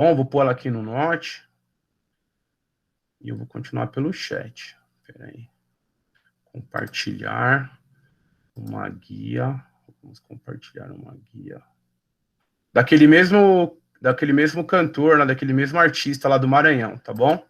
Bom, vou pôr ela aqui no norte. E eu vou continuar pelo chat. Espera aí. Compartilhar uma guia. Vamos compartilhar uma guia. Daquele mesmo cantor, né, daquele mesmo artista lá do Maranhão, tá bom?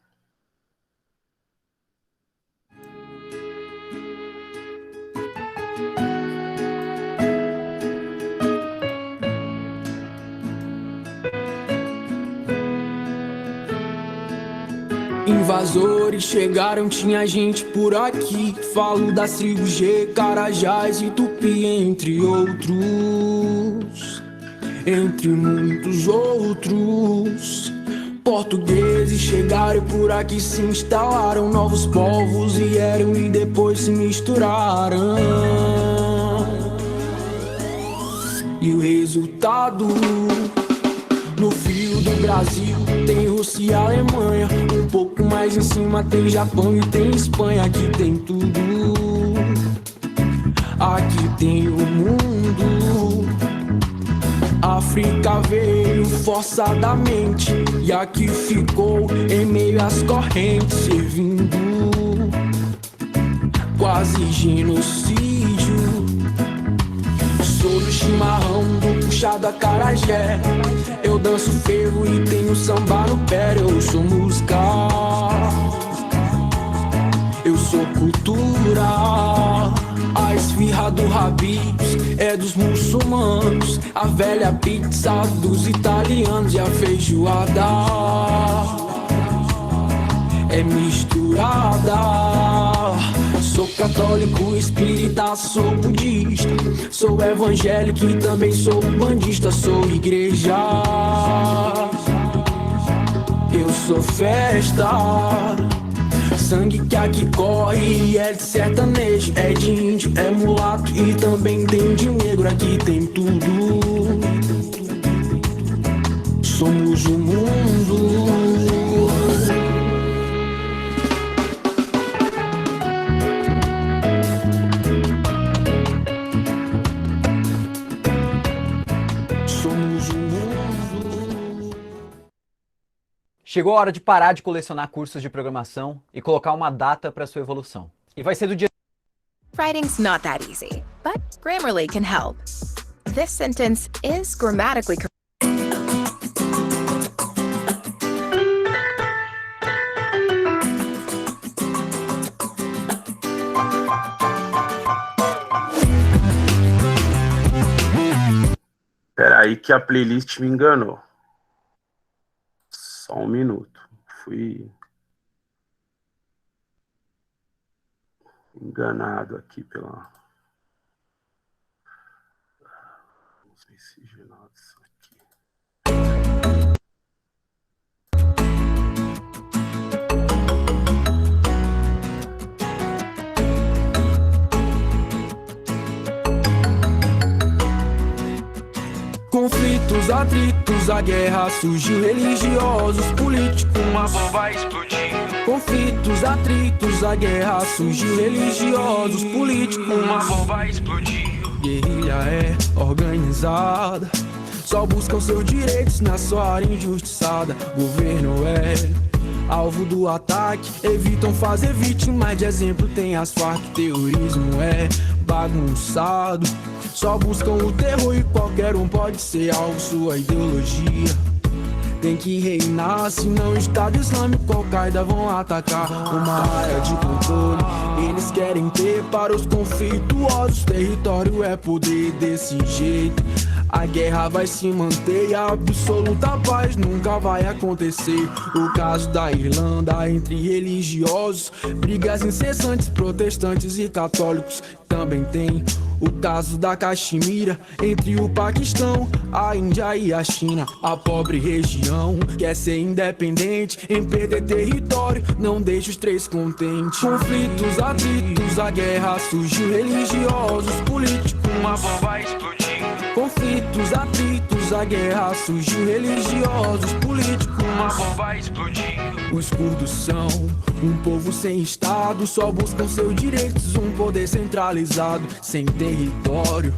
Invasores chegaram, tinha gente por aqui. Falo das tribos G, Carajás e Tupi, entre outros. Entre muitos outros. Portugueses chegaram e por aqui se instalaram. Novos povos vieram e depois se misturaram. E o resultado... No fio do Brasil tem Rússia e Alemanha. Um pouco mais em cima tem Japão e tem Espanha. Aqui tem tudo, aqui tem o mundo. África veio forçadamente e aqui ficou em meio às correntes, servindo quase genocídio. Sou do chimarrão, do puxado acarajé. Eu danço ferro e tenho samba no pé. Eu sou música, eu sou cultura. A esfirra do Habib's é dos muçulmanos. A velha pizza dos italianos. E a feijoada é misturada. Sou católico, espírita, sou budista. Sou evangélico e também sou bandista. Sou igreja, eu sou festa. Sangue que aqui corre é de sertanejo, é de índio, é mulato e também tem de negro. Aqui tem tudo, somos o mundo. Chegou a hora de parar de colecionar cursos de programação e colocar uma data para sua evolução. E vai ser do dia... Writing's not that easy, but Grammarly can help. This sentence is grammatically correct. Espera aí que a playlist me enganou. Só um minuto. Fui enganado aqui pela... Vamos miscigenar isso aqui. Conflitos, atritos, a guerra surgiu, religiosos, políticos, uma bomba explodiu. Conflitos, atritos, a guerra surgiu, religiosos, políticos, uma bomba explodiu. Guerrilha é organizada, só buscam seus direitos na sua área injustiçada. Governo é alvo do ataque, evitam fazer vítimas de exemplo. Tem as Farc, terrorismo é bagunçado, só buscam o terror e qualquer um pode ser alvo. Sua ideologia tem que reinar, senão o Estado Islâmico, Al-Qaeda vão atacar. Uma área de controle eles querem ter para os conflituosos. Território é poder, desse jeito a guerra vai se manter e a absoluta paz nunca vai acontecer. O caso da Irlanda entre religiosos, brigas incessantes, protestantes e católicos. Também tem o caso da Caxemira entre o Paquistão, a Índia e a China. A pobre região quer ser independente, em perder território não deixa os três contentes. Conflitos, atritos, a guerra surgiu, religiosos, políticos, uma bomba explodiu. Conflitos, atritos, a guerra surgiu, religiosos, políticos, uma bomba explodiu. Os curdos são um povo sem estado, só buscam seus direitos, um poder centralizado, sem território.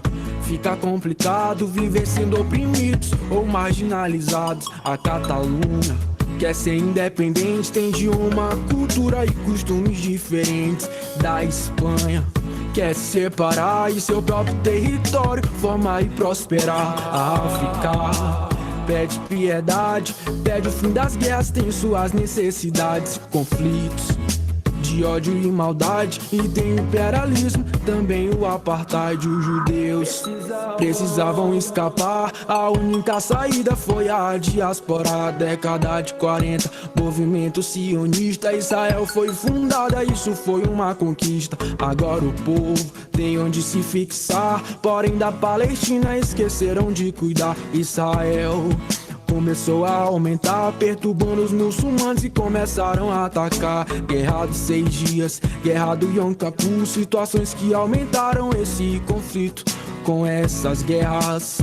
fica complicado viver sendo oprimidos ou marginalizados. A Catalunha quer ser independente, tem idioma, cultura e costumes diferentes da Espanha. Quer se separar e seu próprio território formar e prosperar. A África pede piedade, pede o fim das guerras, tem suas necessidades, conflitos de ódio e maldade, e tem o imperialismo, também o apartheid. Os judeus precisavam escapar, a única saída foi a diáspora. Década de 40, movimento sionista, Israel foi fundada, isso foi uma conquista. Agora o povo tem onde se fixar, porém da Palestina esqueceram de cuidar. Israel começou a aumentar, perturbando os muçulmanos e começaram a atacar. Guerra dos 6 dias, guerra do Yom Kippur, situações que aumentaram esse conflito. Com essas guerras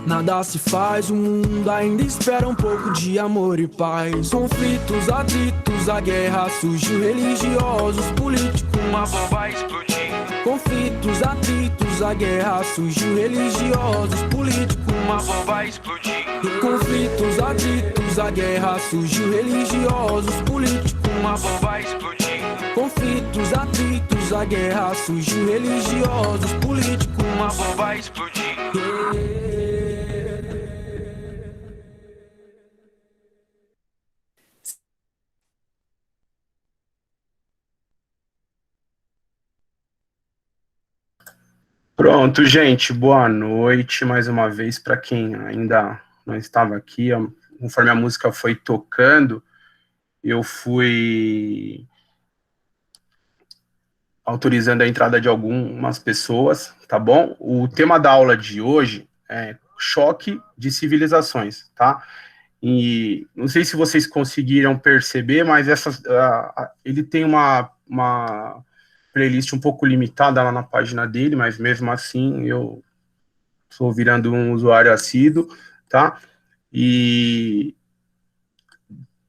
nada se faz, o mundo ainda espera um pouco de amor e paz. Conflitos, atritos, a guerra surgiu, religiosos, políticos, uma bomba explodiu. Conflitos, atritos, a guerra surgiu, religiosos, políticos, uma bomba explodiu. Conflitos, atritos, a guerra surgiu, religiosos, políticos, uma bomba explodiu. Conflitos, atritos, a guerra surgiu, religiosos, políticos, uma bomba explodiu. Pronto, gente, boa noite mais uma vez para quem ainda não estava aqui. Conforme a música foi tocando, eu fui autorizando a entrada de algumas pessoas, tá bom? O tema da aula de hoje é choque de civilizações, tá? E não sei se vocês conseguiram perceber, mas ele tem uma playlist um pouco limitada lá na página dele, mas mesmo assim eu estou virando um usuário assíduo, tá? E,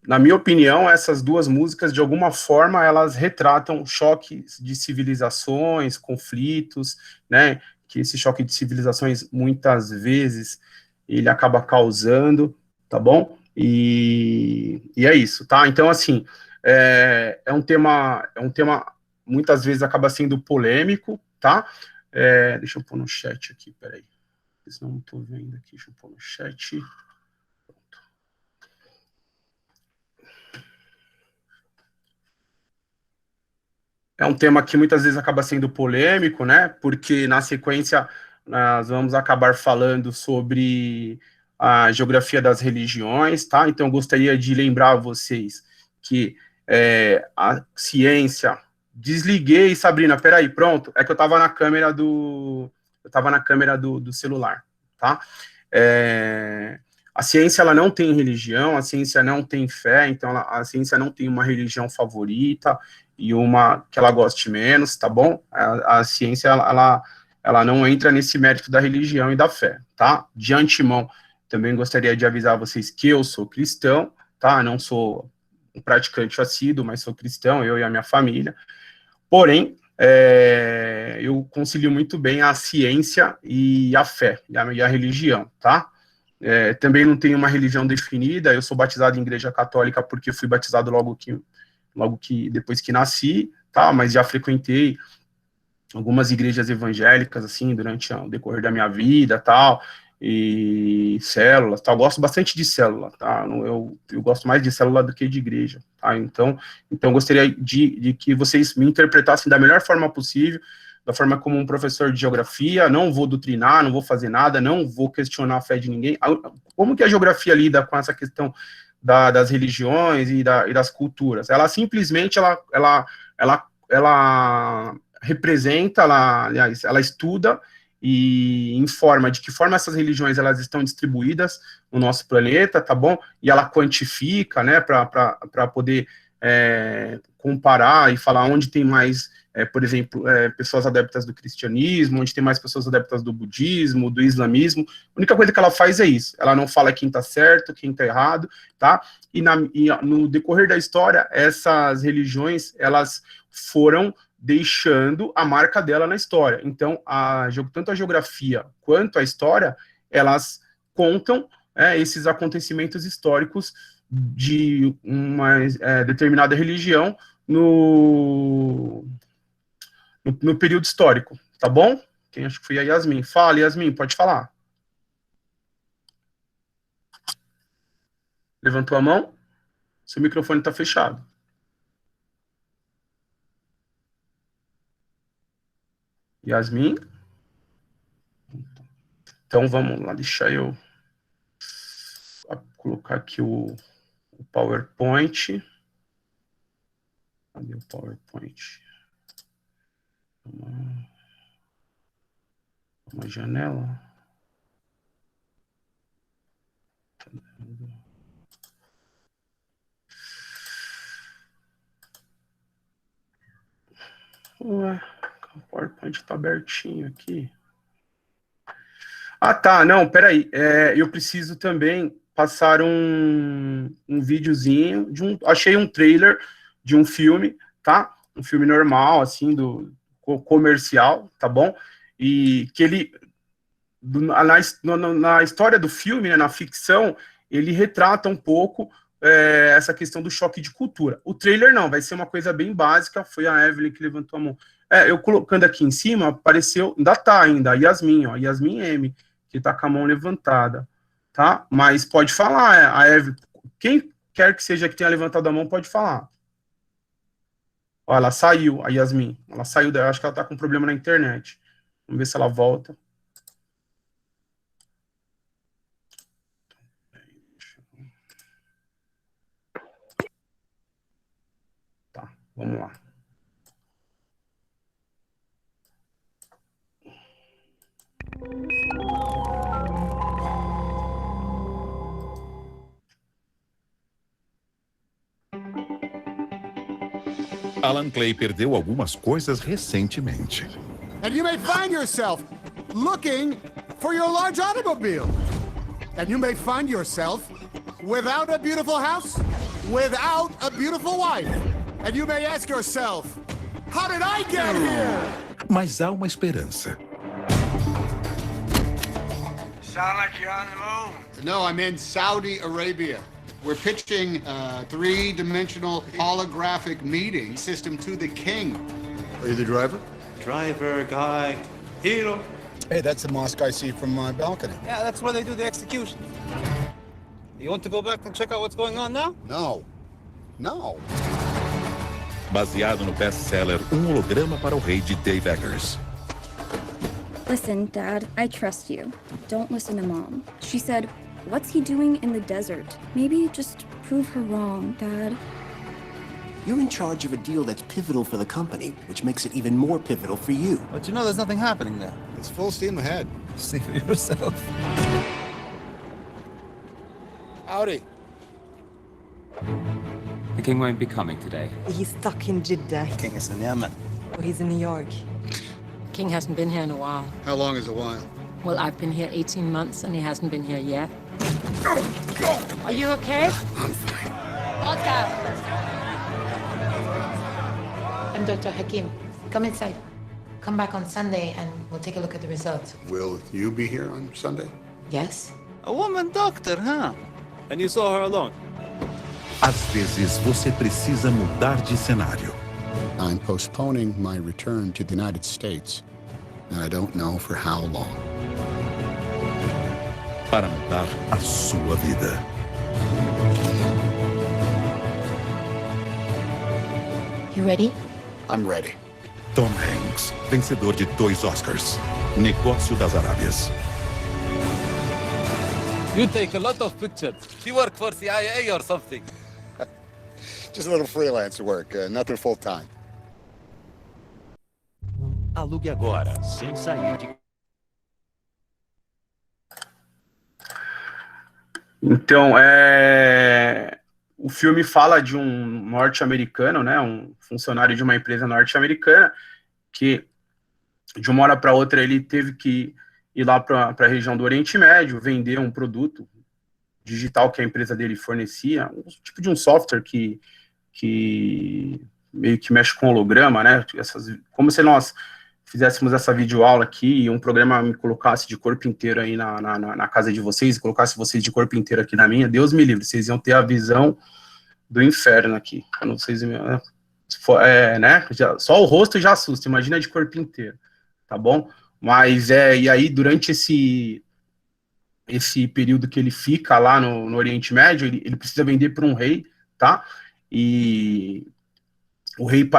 na minha opinião, essas duas músicas, de alguma forma, elas retratam choques de civilizações, conflitos, né? Que esse choque de civilizações, muitas vezes, ele acaba causando, tá bom? E é isso, tá? Então, assim, é um tema muitas vezes acaba sendo polêmico, tá? Deixa eu pôr no chat aqui, peraí. Senão não estou vendo aqui, deixa eu pôr no chat. Pronto. É um tema que muitas vezes acaba sendo polêmico, né? Porque na sequência nós vamos acabar falando sobre a geografia das religiões, tá? Então eu gostaria de lembrar a vocês que a ciência... Desliguei, Sabrina, peraí, pronto, é que eu estava na câmera do celular, tá? A ciência, ela não tem religião, a ciência não tem fé, então a ciência não tem uma religião favorita e uma que ela goste menos, tá bom? A ciência, ela não entra nesse mérito da religião e da fé, tá? De antemão, também gostaria de avisar vocês que eu sou cristão, tá? Não sou um praticante assíduo, mas sou cristão, eu e a minha família. Porém, eu concilio muito bem a ciência e a fé, e a religião, tá? Também não tenho uma religião definida, eu sou batizado em igreja católica porque fui batizado logo que depois que nasci, tá? Mas já frequentei algumas igrejas evangélicas, assim, durante o decorrer da minha vida, tal, e células, tá? Eu gosto bastante de célula, tá? Eu gosto mais de célula do que de igreja, tá? Então gostaria de que vocês me interpretassem da melhor forma possível, da forma como um professor de geografia. Não vou doutrinar, não vou fazer nada, não vou questionar a fé de ninguém. Como que a geografia lida com essa questão das religiões e das culturas? Ela simplesmente, ela representa, ela estuda e informa de que forma essas religiões elas estão distribuídas no nosso planeta, tá bom? E ela quantifica, né, para poder comparar e falar onde tem mais, por exemplo, pessoas adeptas do cristianismo, onde tem mais pessoas adeptas do budismo, do islamismo. A única coisa que ela faz é isso, ela não fala quem tá certo, quem tá errado, tá? E no decorrer da história, essas religiões, elas foram deixando a marca dela na história. Então, tanto a geografia quanto a história, elas contam esses acontecimentos históricos de uma determinada religião no período histórico, tá bom? Quem acho que foi a Yasmin. Fala, Yasmin, pode falar. Levantou a mão? Seu microfone está fechado. Yasmin? Então, vamos lá, deixa eu colocar aqui o PowerPoint. Cadê o PowerPoint? Uma janela. Ué, o PowerPoint está abertinho aqui. Ah, tá, não, peraí. Eu preciso também passar um videozinho achei um trailer de um filme, tá? Um filme normal, assim, comercial, tá bom? E que ele, na história do filme, né, na ficção, ele retrata um pouco essa questão do choque de cultura. O trailer não, vai ser uma coisa bem básica, foi a Evelyn que levantou a mão. Eu colocando aqui em cima, apareceu, ainda tá ainda, a Yasmin, ó, Yasmin M, que tá com a mão levantada, tá? Mas pode falar, a Evelyn, quem quer que seja que tenha levantado a mão, pode falar. Ó, ela saiu, a Yasmin, ela saiu, acho que ela tá com problema na internet. Vamos ver se ela volta. Tá, vamos lá. Alan Clay perdeu algumas coisas recentemente. And you may find yourself looking for your large automobile. And you may find yourself without a beautiful house, without a beautiful wife. And you may ask yourself, how did I get here? Mas há uma esperança. Sound like you're on the move. No, I'm in Saudi Arabia. We're pitching a three-dimensional holographic meeting system to the king. Are you the driver? Driver, guy, hero. Hey, that's the mosque I see from my balcony. Yeah, that's where they do the execution. You want to go back and check out what's going on now? No. No. Baseado no best-seller holograma para o rei de Dave Eggers. Listen, Dad, I trust you. Don't listen to Mom. She said, what's he doing in the desert? Maybe just prove her wrong, Dad. You're in charge of a deal that's pivotal for the company, which makes it even more pivotal for you. But you know there's nothing happening there. It's full steam ahead. See for yourself. Howdy. The king won't be coming today. He's stuck in Jeddah. King is in Yemen. Oh, he's in New York. King hasn't been here in a while. How long is a while? Well, I've been here 18 months and he hasn't been here yet. Are you okay? I'm fine. Vodka! I'm Dr. Hakim. Come inside. Come back on Sunday and we'll take a look at the results. Will you be here on Sunday? Yes? A woman doctor, huh? And you saw her alone? Às vezes você precisa mudar de cenário. I'm postponing my return to the United States, and I don't know for how long. Para mudar a sua vida. You ready? I'm ready. Tom Hanks, vencedor de 2 Oscars. Negócio das Arábias. You take a lot of pictures. You work for CIA or something. Just a little freelance work, nothing full-time. Alugue agora, sem sair de... Então, o filme fala de um norte-americano, né, um funcionário de uma empresa norte-americana, que de uma hora para outra ele teve que ir lá para a região do Oriente Médio, vender um produto digital que a empresa dele fornecia, um tipo de um software que meio que mexe com holograma, né? Como se nós fizéssemos essa videoaula aqui e um programa me colocasse de corpo inteiro aí na casa de vocês, e colocasse vocês de corpo inteiro aqui na minha, Deus me livre, vocês iam ter a visão do inferno aqui. Quando vocês, né? Só o rosto já assusta, imagina de corpo inteiro, tá bom? Mas e aí durante esse período que ele fica lá no Oriente Médio, ele precisa vender para um rei, tá? E o rei,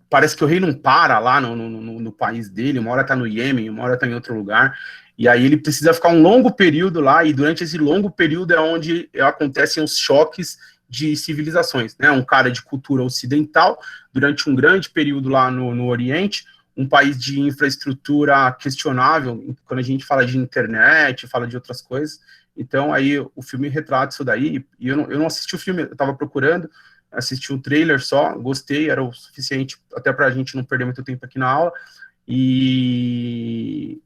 parece que o rei não para lá no país dele, uma hora tá no Iêmen, uma hora tá em outro lugar, e aí ele precisa ficar um longo período lá, e durante esse longo período é onde acontecem os choques de civilizações, né? Um cara de cultura ocidental, durante um grande período lá no Oriente, um país de infraestrutura questionável, quando a gente fala de internet, fala de outras coisas. Então aí o filme retrata isso daí, e eu não assisti o filme, eu tava procurando, assisti um trailer só, gostei, era o suficiente até pra gente não perder muito tempo aqui na aula,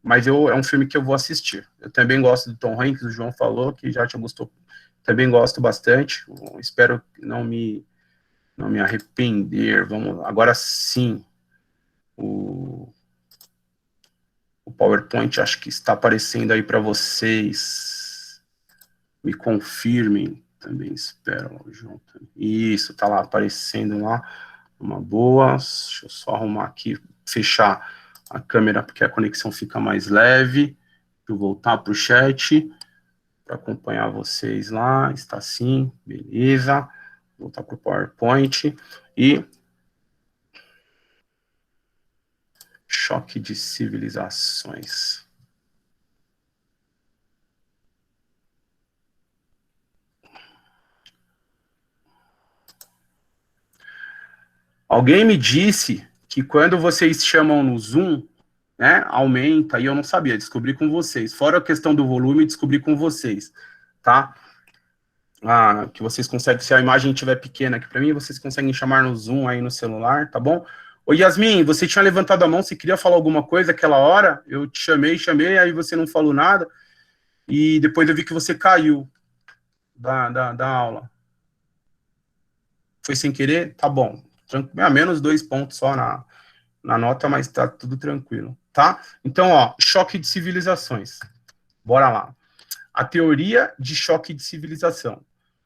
mas é um filme que eu vou assistir. Eu também gosto do Tom Hanks, o João falou que já te gostou, também gosto bastante, espero não me arrepender. Vamos, agora sim, o PowerPoint acho que está aparecendo aí para vocês, me confirmem, também espero, João. Isso, tá lá aparecendo lá, uma boa. Deixa eu só arrumar aqui, fechar a câmera, porque a conexão fica mais leve. Vou voltar para o chat, para acompanhar vocês lá, está sim, beleza. Voltar para o PowerPoint, e choque de civilizações. Alguém me disse que quando vocês chamam no Zoom, né, aumenta, e eu não sabia, descobri com vocês. Fora a questão do volume, descobri com vocês, tá? Que vocês conseguem, se a imagem estiver pequena aqui para mim, vocês conseguem chamar no Zoom aí no celular, tá bom? Ô Yasmin, você tinha levantado a mão, você queria falar alguma coisa aquela hora? Eu te chamei, aí você não falou nada, e depois eu vi que você caiu da aula. Foi sem querer? Tá bom. Menos 2 pontos só na nota, mas tá tudo tranquilo, tá? Então, ó, choque de civilizações. Bora lá. A teoria de choque de civilização.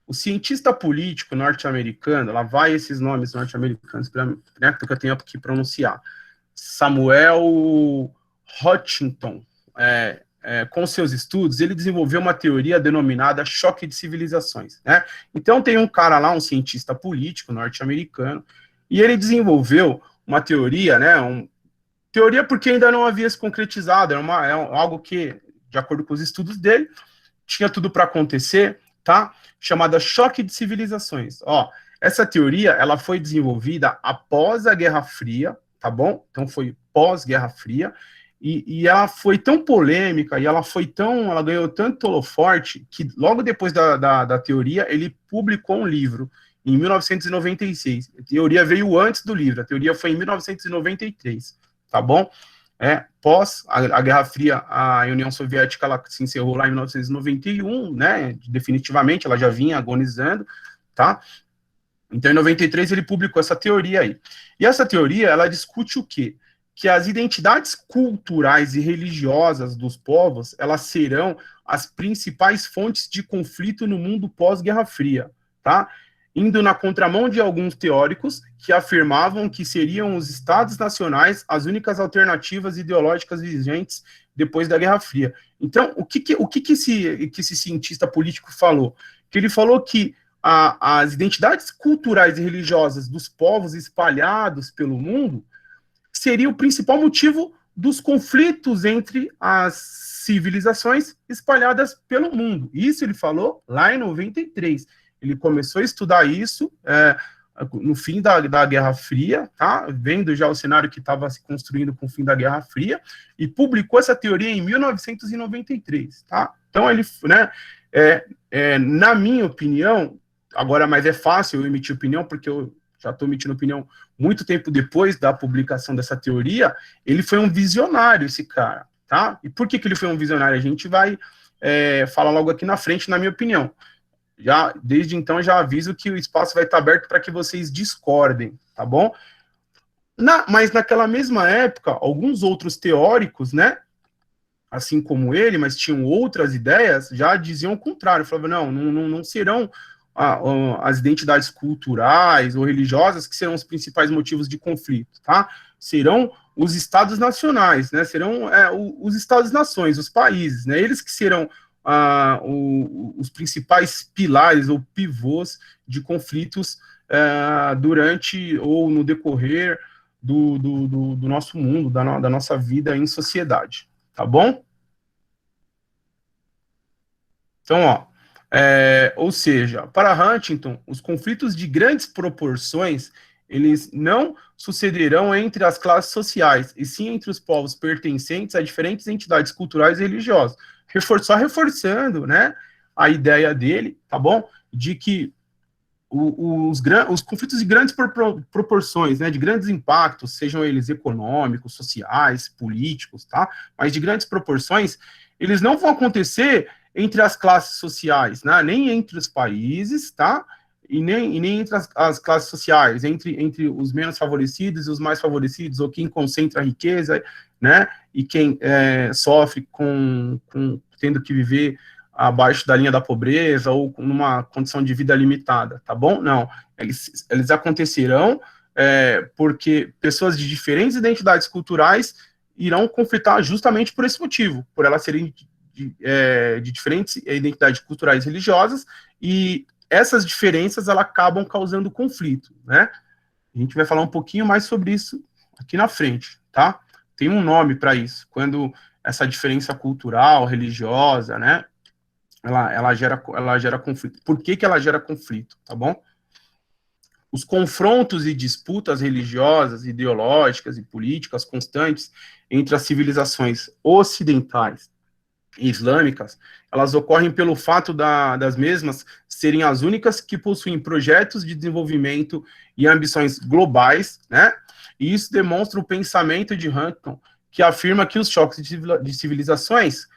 O cientista político norte-americano, lá vai esses nomes norte-americanos, né, porque eu tenho que pronunciar. Samuel Huntington, com seus estudos, ele desenvolveu uma teoria denominada choque de civilizações, né? Então, tem um cara lá, um cientista político norte-americano, e ele desenvolveu uma teoria, né, teoria porque ainda não havia se concretizado, é algo que, de acordo com os estudos dele, tinha tudo para acontecer, tá? Chamada choque de civilizações. Ó, essa teoria, ela foi desenvolvida após a Guerra Fria, tá bom? Então foi pós-Guerra Fria, e ela foi tão polêmica, e ela ganhou tanto holoforte, que logo depois da teoria, ele publicou um livro, em 1996. A teoria veio antes do livro, a teoria foi em 1993, tá bom? Pós a Guerra Fria, a União Soviética ela se encerrou lá em 1991, né? Definitivamente, ela já vinha agonizando, tá? Então, em 93, ele publicou essa teoria aí. E essa teoria, ela discute o quê? Que as identidades culturais e religiosas dos povos, elas serão as principais fontes de conflito no mundo pós-Guerra Fria, tá? Indo na contramão de alguns teóricos que afirmavam que seriam os estados nacionais as únicas alternativas ideológicas vigentes depois da Guerra Fria. Então, o que esse cientista político falou? Que ele falou que as identidades culturais e religiosas dos povos espalhados pelo mundo seria o principal motivo dos conflitos entre as civilizações espalhadas pelo mundo. Isso ele falou lá em 93. Ele começou a estudar isso no fim da Guerra Fria, tá? Vendo já o cenário que estava se construindo com o fim da Guerra Fria, e publicou essa teoria em 1993, tá? Então, ele, né, na minha opinião, agora, mas é fácil eu emitir opinião, porque eu já estou emitindo opinião muito tempo depois da publicação dessa teoria, ele foi um visionário, esse cara, tá? E por que ele foi um visionário? A gente vai falar logo aqui na frente, na minha opinião. Desde então, já aviso que o espaço vai estar aberto para que vocês discordem, tá? tá bom? Mas naquela mesma época, alguns outros teóricos, né, assim como ele, mas tinham outras ideias, já diziam o contrário, falavam, não serão as identidades culturais ou religiosas que serão os principais motivos de conflito, tá? Serão os estados nacionais, né? Serão os estados-nações, os países, né? Eles que serão os principais pilares ou pivôs de conflitos durante ou no decorrer do nosso mundo, da nossa vida em sociedade, tá bom? Então, ou seja, para Huntington, os conflitos de grandes proporções, eles não sucederão entre as classes sociais, e sim entre os povos pertencentes a diferentes entidades culturais e religiosas. Só reforçando, né, a ideia dele, tá bom? De que os conflitos de grandes proporções, né, de grandes impactos, sejam eles econômicos, sociais, políticos, tá? Mas de grandes proporções, eles não vão acontecer entre as classes sociais, né? Nem entre os países, tá? E nem entre as classes sociais, entre os menos favorecidos e os mais favorecidos, ou quem concentra a riqueza, né? E quem sofre tendo que viver abaixo da linha da pobreza ou numa condição de vida limitada, tá bom? Não, eles acontecerão porque pessoas de diferentes identidades culturais irão conflitar justamente por esse motivo, por elas serem de diferentes identidades culturais e religiosas, e essas diferenças elas acabam causando conflito, né? A gente vai falar um pouquinho mais sobre isso aqui na frente, tá? Tem um nome para isso, quando essa diferença cultural, religiosa, né? Ela gera conflito. Por que ela gera conflito, tá bom? Os confrontos e disputas religiosas, ideológicas e políticas constantes entre as civilizações ocidentais e islâmicas, elas ocorrem pelo fato das mesmas serem as únicas que possuem projetos de desenvolvimento e ambições globais, né? E isso demonstra o pensamento de Huntington, que afirma que os choques de civilizações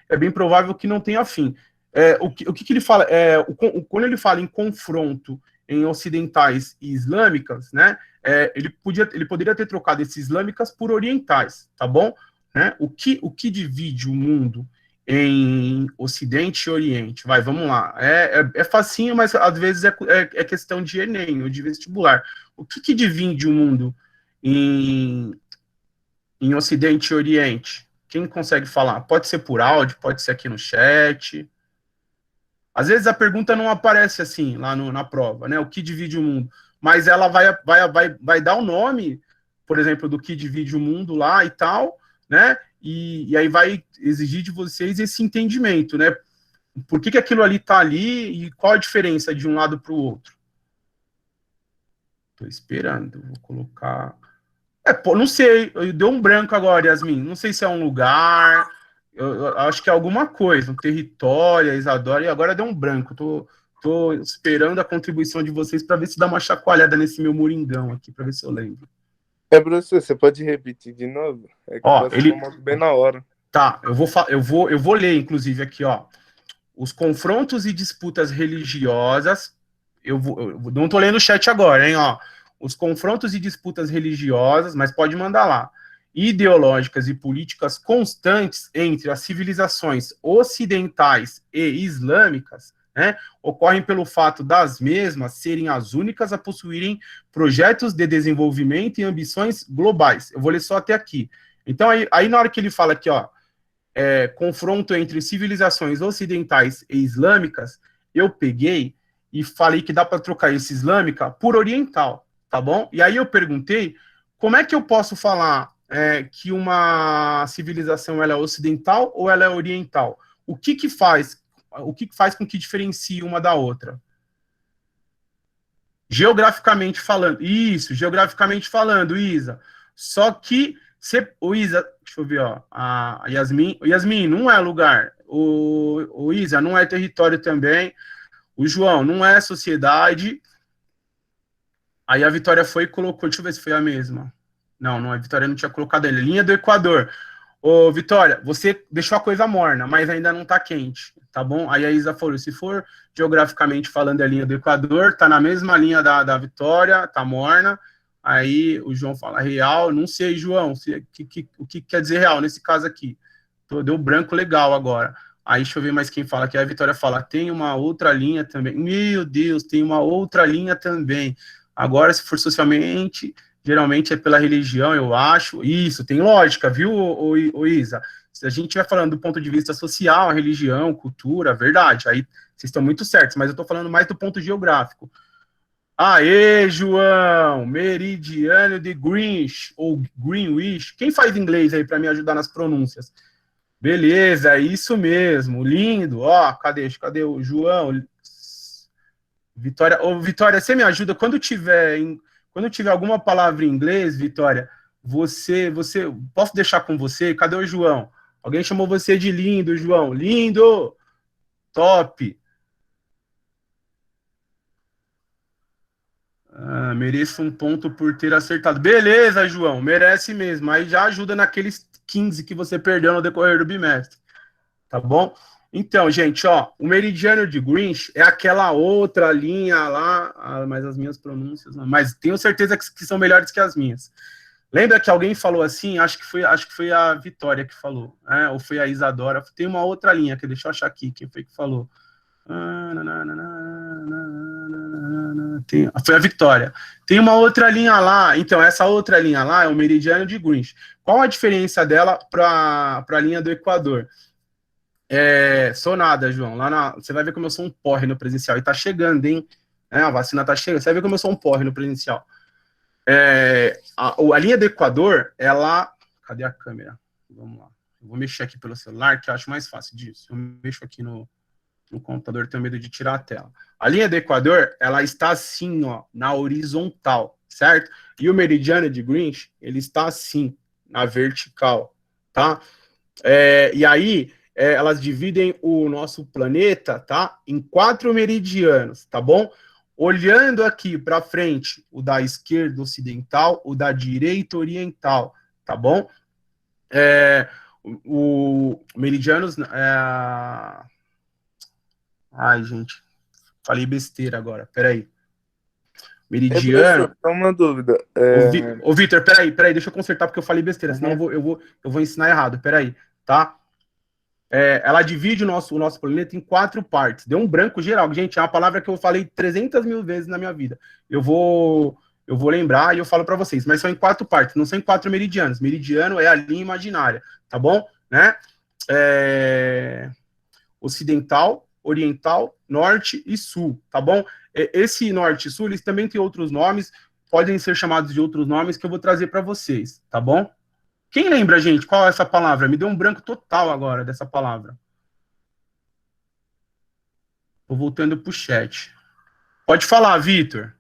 é bem provável que não tenha fim. O que ele fala? Quando ele fala em confronto em ocidentais e islâmicas, né, ele poderia ter trocado esses islâmicas por orientais, tá bom? Né? O que divide o mundo em Ocidente e Oriente? Vamos lá. É facinho, mas às vezes é questão de Enem ou de vestibular. O que divide o mundo em Ocidente e Oriente? Quem consegue falar? Pode ser por áudio, pode ser aqui no chat. Às vezes a pergunta não aparece assim, lá na prova, né? O que divide o mundo? Mas ela vai dar o nome, por exemplo, do que divide o mundo lá e tal, né? E aí vai exigir de vocês esse entendimento, né? Por que aquilo ali tá ali e qual a diferença de um lado para o outro? Tô esperando, vou colocar... não sei, deu um branco agora, Yasmin. Não sei se é um lugar, eu acho que é alguma coisa, um território, a Isadora, e agora deu um branco. Tô esperando a contribuição de vocês para ver se dá uma chacoalhada nesse meu moringão aqui, para ver se eu lembro. Professor, você pode repetir de novo? É que ele bem na hora. Tá, eu vou ler, inclusive, aqui, ó. Os confrontos e disputas religiosas, eu não tô lendo o chat agora, hein, ó. Os confrontos e disputas religiosas, mas pode mandar lá, ideológicas e políticas constantes entre as civilizações ocidentais e islâmicas, né, ocorrem pelo fato das mesmas serem as únicas a possuírem projetos de desenvolvimento e ambições globais. Eu vou ler só até aqui. Então, aí na hora que ele fala aqui, ó, confronto entre civilizações ocidentais e islâmicas, eu peguei e falei que dá para trocar esse islâmica por oriental. Tá bom? E aí eu perguntei, como é que eu posso falar que uma civilização ela é ocidental ou ela é oriental? O que faz com que diferencie uma da outra? Geograficamente falando. Isso, geograficamente falando, Isa. Só que, Isa, deixa eu ver, ó, a Yasmin não é lugar. O Isa não é território também. O João não é sociedade. Aí a Vitória foi e colocou, deixa eu ver se foi a mesma. Não, a Vitória não tinha colocado ele. Linha do Equador. Ô, Vitória, você deixou a coisa morna, mas ainda não tá quente, tá bom? Aí a Isa falou, se for geograficamente falando a linha do Equador, tá na mesma linha da Vitória, tá morna. Aí o João fala real, não sei, João, o que quer dizer real nesse caso aqui? Deu branco legal agora. Aí deixa eu ver mais quem fala, que a Vitória fala, tem uma outra linha também. Meu Deus, tem uma outra linha também. Agora, se for socialmente, geralmente é pela religião, eu acho. Isso, tem lógica, viu, ô Isa? Se a gente estiver falando do ponto de vista social, a religião, cultura, verdade, aí vocês estão muito certos, mas eu estou falando mais do ponto geográfico. Aê, João! Meridiano de Greenwich, ou Greenwich. Quem faz inglês aí para me ajudar nas pronúncias? Beleza, é isso mesmo, lindo. Ó, cadê o João? Vitória, ô, Vitória, você me ajuda quando tiver alguma palavra em inglês, Vitória, você posso deixar com você? Cadê o João? Alguém chamou você de lindo, João. Lindo! Top! Mereço um ponto por ter acertado. Beleza, João, merece mesmo. Aí já ajuda naqueles 15 que você perdeu no decorrer do bimestre. Tá bom? Então, gente, ó, o meridiano de Greenwich é aquela outra linha lá, mas as minhas pronúncias não, mas tenho certeza que são melhores que as minhas. Lembra que alguém falou assim? Acho que foi a Vitória que falou, né? Ou foi a Isadora. Tem uma outra linha, que deixa eu achar aqui quem foi que falou. Foi a Vitória. Tem uma outra linha lá, então essa outra linha lá é o meridiano de Greenwich. Qual a diferença dela para a linha do Equador? Sou nada, João. Você vai ver como eu sou um porre no presencial. E tá chegando, hein? A vacina tá chegando. Você vai ver como eu sou um porre no presencial. A linha do Equador, ela... Cadê a câmera? Vamos lá. Eu vou mexer aqui pelo celular, que eu acho mais fácil disso. Eu mexo aqui no computador, tenho medo de tirar a tela. A linha do Equador, ela está assim, ó, na horizontal, certo? E o meridiano de Greenwich, ele está assim, na vertical, tá? E aí, elas dividem o nosso planeta, tá? Em 4 meridianos, tá bom? Olhando aqui para frente, o da esquerda ocidental, o da direita oriental, tá bom? O meridianos... Ai, gente, falei besteira agora, peraí. Meridiano... Só uma dúvida. Ô, Vitor, peraí, deixa eu consertar porque eu falei besteira, senão eu vou ensinar errado, peraí, tá? Ela divide o nosso planeta em 4 partes. Deu um branco geral. Gente, é uma palavra que eu falei 300 mil vezes na minha vida. Eu vou lembrar e eu falo para vocês, mas são em 4 partes, não são em 4 meridianos. Meridiano é a linha imaginária, tá bom? Né? Ocidental, oriental, norte e sul, tá bom? Esse norte e sul, eles também têm outros nomes, podem ser chamados de outros nomes que eu vou trazer para vocês, tá bom? Quem lembra, gente, qual é essa palavra? Me deu um branco total agora dessa palavra. Vou voltando pro chat. Pode falar, Vitor.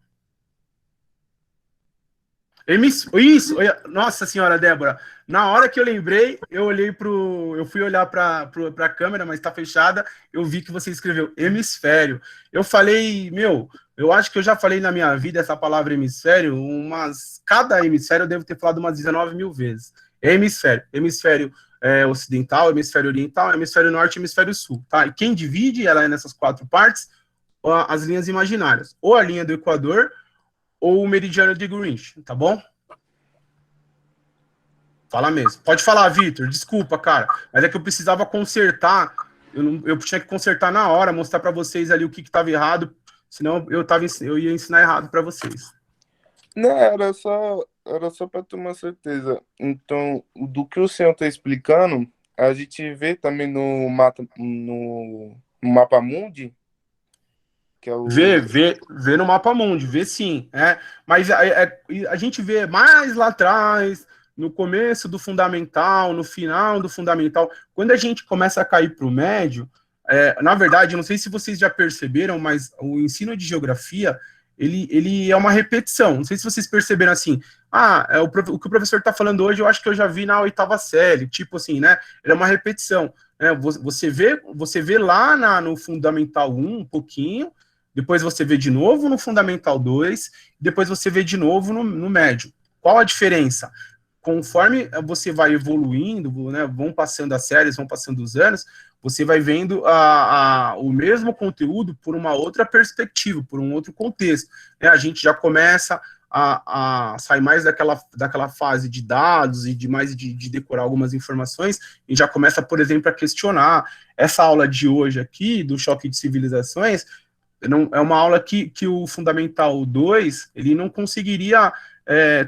Isso, nossa senhora, Débora, na hora que eu lembrei, eu fui olhar para a câmera, mas está fechada, eu vi que você escreveu hemisfério. Eu falei, eu acho que eu já falei na minha vida essa palavra hemisfério, cada hemisfério eu devo ter falado umas 19 mil vezes. Hemisfério ocidental, hemisfério oriental, hemisfério norte e hemisfério sul, tá? E quem divide ela nessas 4 partes, as linhas imaginárias, ou a linha do Equador, ou o meridiano de Greenwich, tá bom? Fala mesmo. Pode falar, Vitor. Desculpa, cara. Mas é que eu precisava consertar. Eu tinha que consertar na hora, mostrar para vocês ali o que estava errado. Senão eu ia ensinar errado para vocês. Não, era só para ter uma certeza. Então, do que o senhor está explicando, a gente vê também no Mapa Mundi. Que é o... Vê no Mapa Mundi, vê sim. Mas a gente vê mais lá atrás, no começo do fundamental, no final do fundamental, quando a gente começa a cair para o médio, na verdade, não sei se vocês já perceberam, mas o ensino de geografia, ele é uma repetição. Não sei se vocês perceberam assim, o que o professor está falando hoje, eu acho que eu já vi na 8ª série, tipo assim, né? Ele é uma repetição. Você vê lá no Fundamental 1 um pouquinho, depois você vê de novo no Fundamental 2, depois você vê de novo no médio. Qual a diferença? conforme você vai evoluindo, né, vão passando as séries, vão passando os anos, você vai vendo o mesmo conteúdo por uma outra perspectiva, por um outro contexto, né? A gente já começa a sair mais daquela fase de dados e de decorar algumas informações, e já começa, por exemplo, a questionar. Essa aula de hoje aqui, do choque de civilizações, é uma aula que o Fundamental 2, ele não conseguiria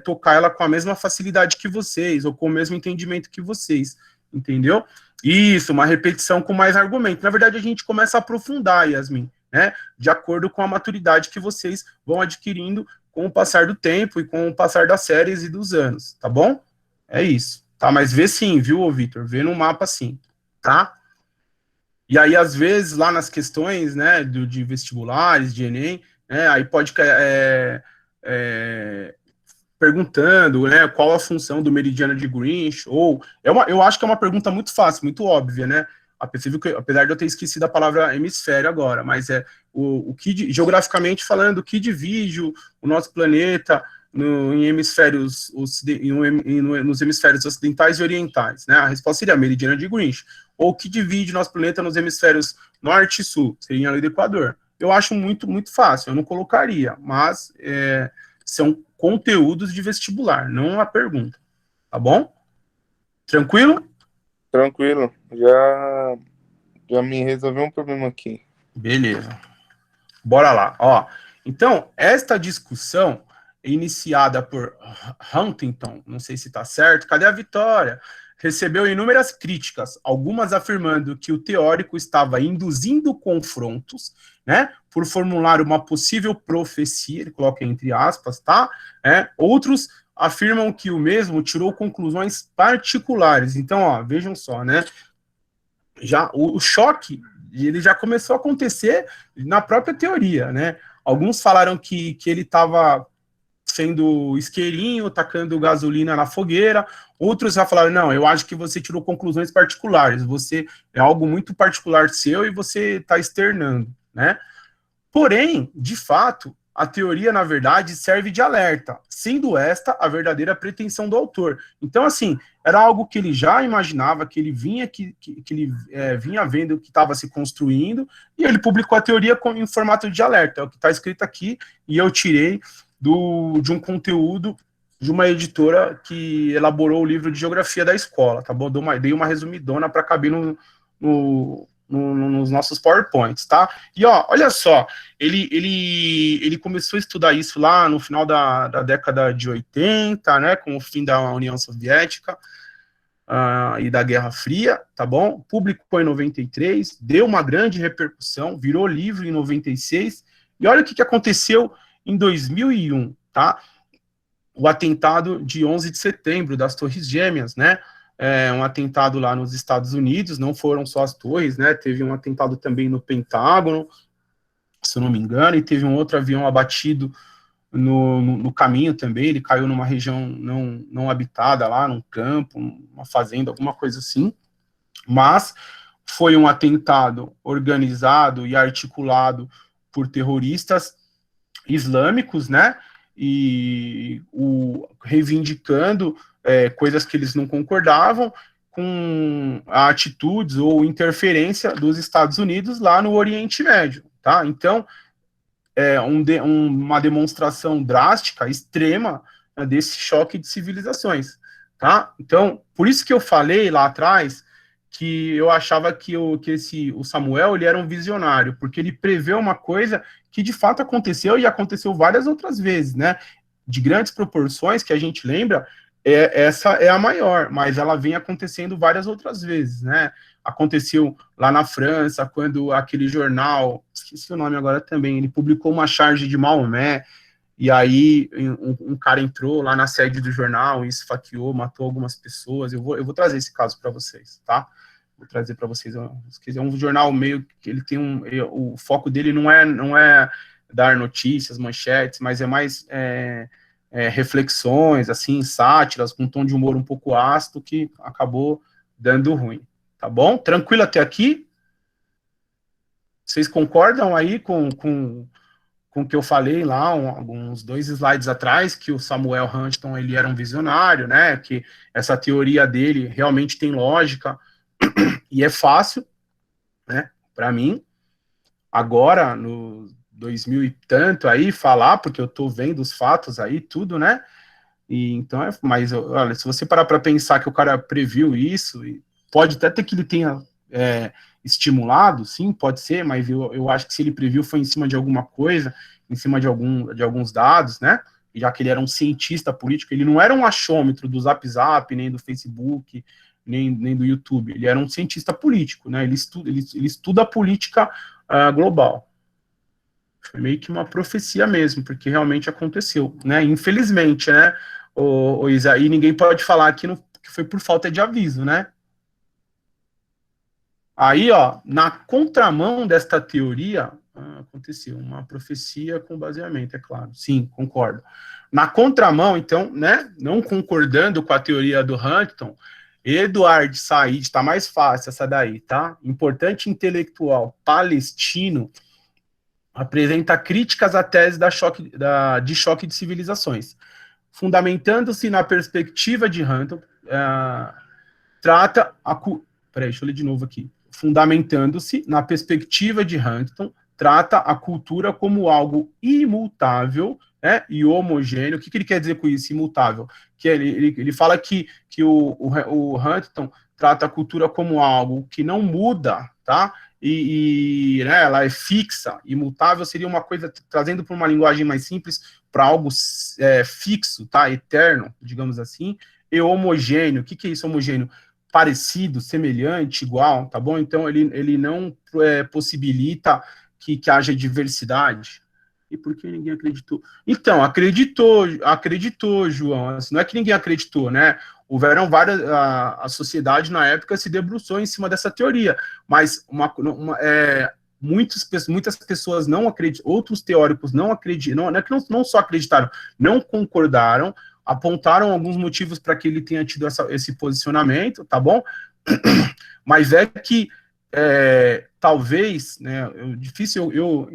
tocar ela com a mesma facilidade que vocês, ou com o mesmo entendimento que vocês, entendeu? Isso, uma repetição com mais argumento. Na verdade, a gente começa a aprofundar, Yasmin, né, de acordo com a maturidade que vocês vão adquirindo com o passar do tempo e com o passar das séries e dos anos, tá bom? É isso, tá? Mas vê sim, viu, Vitor? Vê no mapa sim, tá? E aí, às vezes, lá nas questões, né, de vestibulares, de Enem, né, aí pode perguntando, né, qual a função do meridiano de Greenwich, ou... eu acho que é uma pergunta muito fácil, muito óbvia, né? Apesar de eu ter esquecido a palavra hemisfério agora, mas o que, geograficamente falando, o que divide o nosso planeta nos hemisférios ocidentais e orientais, né? A resposta seria a meridiana de Greenwich. Ou o que divide o nosso planeta nos hemisférios norte e sul, seria a lei do Equador. Eu acho muito, muito fácil, eu não colocaria, mas são conteúdos de vestibular, não uma pergunta, tá bom? Tranquilo? Tranquilo, já me resolveu um problema aqui. Beleza. Bora lá, ó. Então, esta discussão iniciada por Huntington, não sei se tá certo, cadê a Vitória? Recebeu inúmeras críticas, algumas afirmando que o teórico estava induzindo confrontos, né, por formular uma possível profecia, ele coloca entre aspas, tá? Outros afirmam que o mesmo tirou conclusões particulares. Então, ó, vejam só, né? Já o choque, ele já começou a acontecer na própria teoria, né? Alguns falaram que ele estava sendo isqueirinho, tacando gasolina na fogueira. Outros já falaram, não, eu acho que você tirou conclusões particulares. Você é algo muito particular seu e você está externando, né? Porém, de fato, a teoria, na verdade, serve de alerta, sendo esta a verdadeira pretensão do autor. Então, assim, era algo que ele já imaginava, que ele vinha vendo que estava se construindo, e ele publicou a teoria em formato de alerta, é o que está escrito aqui, e eu tirei de um conteúdo de uma editora que elaborou o livro de geografia da escola, tá bom? Dei uma resumidona para caber nos nossos PowerPoints, tá? E, ó, olha só, ele começou a estudar isso lá no final da década de 80, né, com o fim da União Soviética e da Guerra Fria, tá bom? Publicou em 93, deu uma grande repercussão, virou livro em 96, e olha o que aconteceu em 2001, tá? O atentado de 11 de setembro das Torres Gêmeas, né? Um atentado lá nos Estados Unidos, não foram só as torres, né, teve um atentado também no Pentágono, se eu não me engano, e teve um outro avião abatido no caminho também, ele caiu numa região não habitada lá, num campo, uma fazenda, alguma coisa assim, mas foi um atentado organizado e articulado por terroristas islâmicos, né, e reivindicando coisas que eles não concordavam com atitudes ou interferência dos Estados Unidos lá no Oriente Médio, tá? Então, uma demonstração drástica, extrema, né, desse choque de civilizações, tá? Então, por isso que eu falei lá atrás que eu achava que o Samuel, ele era um visionário, porque ele preveu uma coisa que de fato aconteceu e aconteceu várias outras vezes, né? De grandes proporções, que a gente lembra, essa é a maior, mas ela vem acontecendo várias outras vezes, né? Aconteceu lá na França, quando aquele jornal, esqueci o nome agora também, ele publicou uma charge de Maomé, e aí um cara entrou lá na sede do jornal e esfaqueou, matou algumas pessoas. Eu vou trazer esse caso para vocês, tá? Vou trazer para vocês. É um jornal meio que ele tem o foco dele não é dar notícias, manchetes, mas é mais reflexões, assim, sátiras, com um tom de humor um pouco ácido, que acabou dando ruim, tá bom? Tranquilo até aqui? Vocês concordam aí com com o que eu falei lá, alguns 2 slides atrás, que o Samuel Huntington, ele era um visionário, né, que essa teoria dele realmente tem lógica, e é fácil, né, para mim, agora, no 2000 e tanto aí, falar, porque eu tô vendo os fatos aí, tudo, né, e então, mas, olha, se você parar para pensar que o cara previu isso, pode até ter que ele tenha estimulado, sim, pode ser, mas eu acho que se ele previu foi em cima de alguma coisa, em cima de alguns dados, né, já que ele era um cientista político, ele não era um achômetro do Zap Zap, nem do Facebook, nem do YouTube, ele era um cientista político, né, ele estuda a política global. Foi meio que uma profecia mesmo, porque realmente aconteceu, né, infelizmente, né, o Isa, e ninguém pode falar que foi por falta de aviso, né. Aí, ó, na contramão desta teoria, aconteceu uma profecia com baseamento, é claro. Sim, concordo. Na contramão, então, né, não concordando com a teoria do Huntington, Eduard Said, está mais fácil essa daí, tá? Importante intelectual palestino, apresenta críticas à tese de choque de civilizações. Fundamentando-se na perspectiva de Huntington, trata a... Peraí, deixa eu ler de novo aqui. Fundamentando-se na perspectiva de Huntington, trata a cultura como algo imutável, né, e homogêneo. O que ele quer dizer com isso, imutável? Que ele fala que o Huntington trata a cultura como algo que não muda, tá? Né, ela é fixa, imutável seria uma coisa, trazendo para uma linguagem mais simples, para algo fixo, tá? Eterno, digamos assim, e homogêneo. O que é isso, homogêneo? Parecido, semelhante, igual, tá bom? Então, ele não possibilita que haja diversidade. E por que ninguém acreditou? Então, acreditou, João. Assim, não é que ninguém acreditou, né? Houveram várias... A sociedade, na época, se debruçou em cima dessa teoria, mas muitas pessoas não acreditam, outros teóricos não acreditam, não é que não só acreditaram, não concordaram, apontaram alguns motivos para que ele tenha tido esse posicionamento, tá bom? Mas é que, talvez, né, difícil eu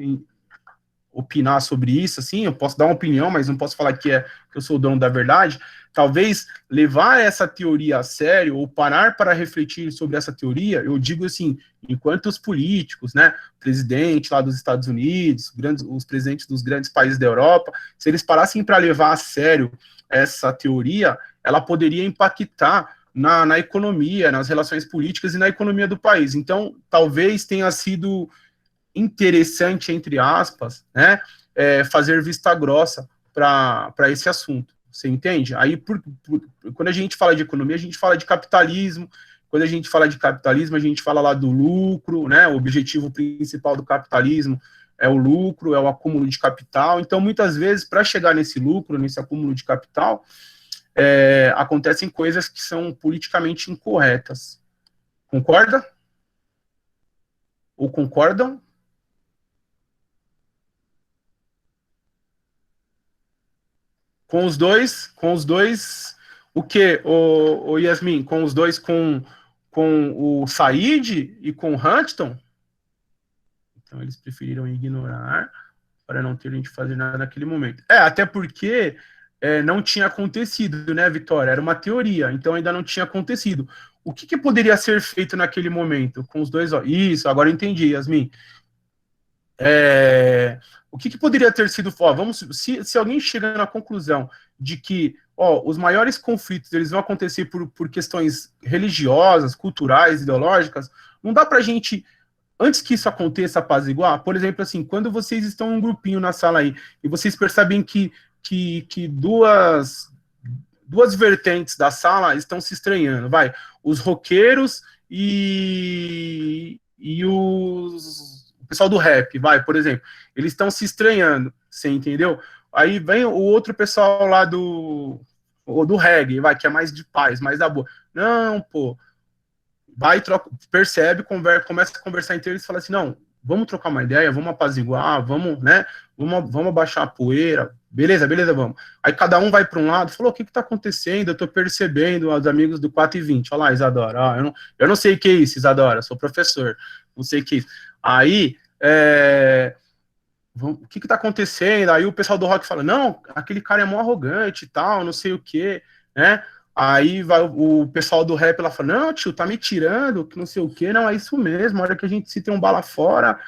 opinar sobre isso, assim, eu posso dar uma opinião, mas não posso falar que eu sou o dono da verdade. Talvez levar essa teoria a sério, ou parar para refletir sobre essa teoria, eu digo assim, enquanto os políticos, né, presidente lá dos Estados Unidos, os presidentes dos grandes países da Europa, se eles parassem para levar a sério essa teoria, ela poderia impactar na economia, nas relações políticas e na economia do país. Então, talvez tenha sido interessante, entre aspas, né, fazer vista grossa para esse assunto. Você entende? Aí, quando a gente fala de economia, a gente fala de capitalismo. Quando a gente fala de capitalismo, a gente fala lá do lucro, né? O objetivo principal do capitalismo é o lucro, é o acúmulo de capital. Então, muitas vezes, para chegar nesse lucro, nesse acúmulo de capital, acontecem coisas que são politicamente incorretas. Concorda? Ou concordam? Com os dois, o que, o Yasmin? Com os dois, com o Said e com o Huntington? Então, eles preferiram ignorar para não terem de fazer nada naquele momento. Até porque não tinha acontecido, né, Vitória? Era uma teoria, então ainda não tinha acontecido. O que poderia ser feito naquele momento? Com os dois, ó, isso, agora eu entendi, Yasmin. O que poderia ter sido... se alguém chega na conclusão de que os maiores conflitos eles vão acontecer por questões religiosas, culturais, ideológicas, não dá para a gente, antes que isso aconteça, apaziguar? Por exemplo, assim, quando vocês estão em um grupinho na sala aí, e vocês percebem que duas vertentes da sala estão se estranhando, os roqueiros e o pessoal do rap, por exemplo, eles estão se estranhando, você entendeu? Aí vem o outro pessoal lá do reggae, que é mais de paz, mais da boa. Não, pô, troca, percebe, começa a conversar entre eles e fala assim, não, vamos trocar uma ideia, vamos apaziguar, vamos abaixar a poeira, beleza, vamos. Aí cada um vai para um lado, falou, o que está acontecendo? Eu estou percebendo os amigos do 4 e 20, olha lá, Isadora, eu não sei o que é isso, Isadora, sou professor, não sei o que é isso. Aí, o que tá acontecendo? Aí o pessoal do rock fala, não, aquele cara é mó arrogante e tal, não sei o quê, né? Aí vai o pessoal do rap lá fala, não, tio, tá me tirando, que não sei o quê, não, é isso mesmo, a hora que a gente se tem um bala fora,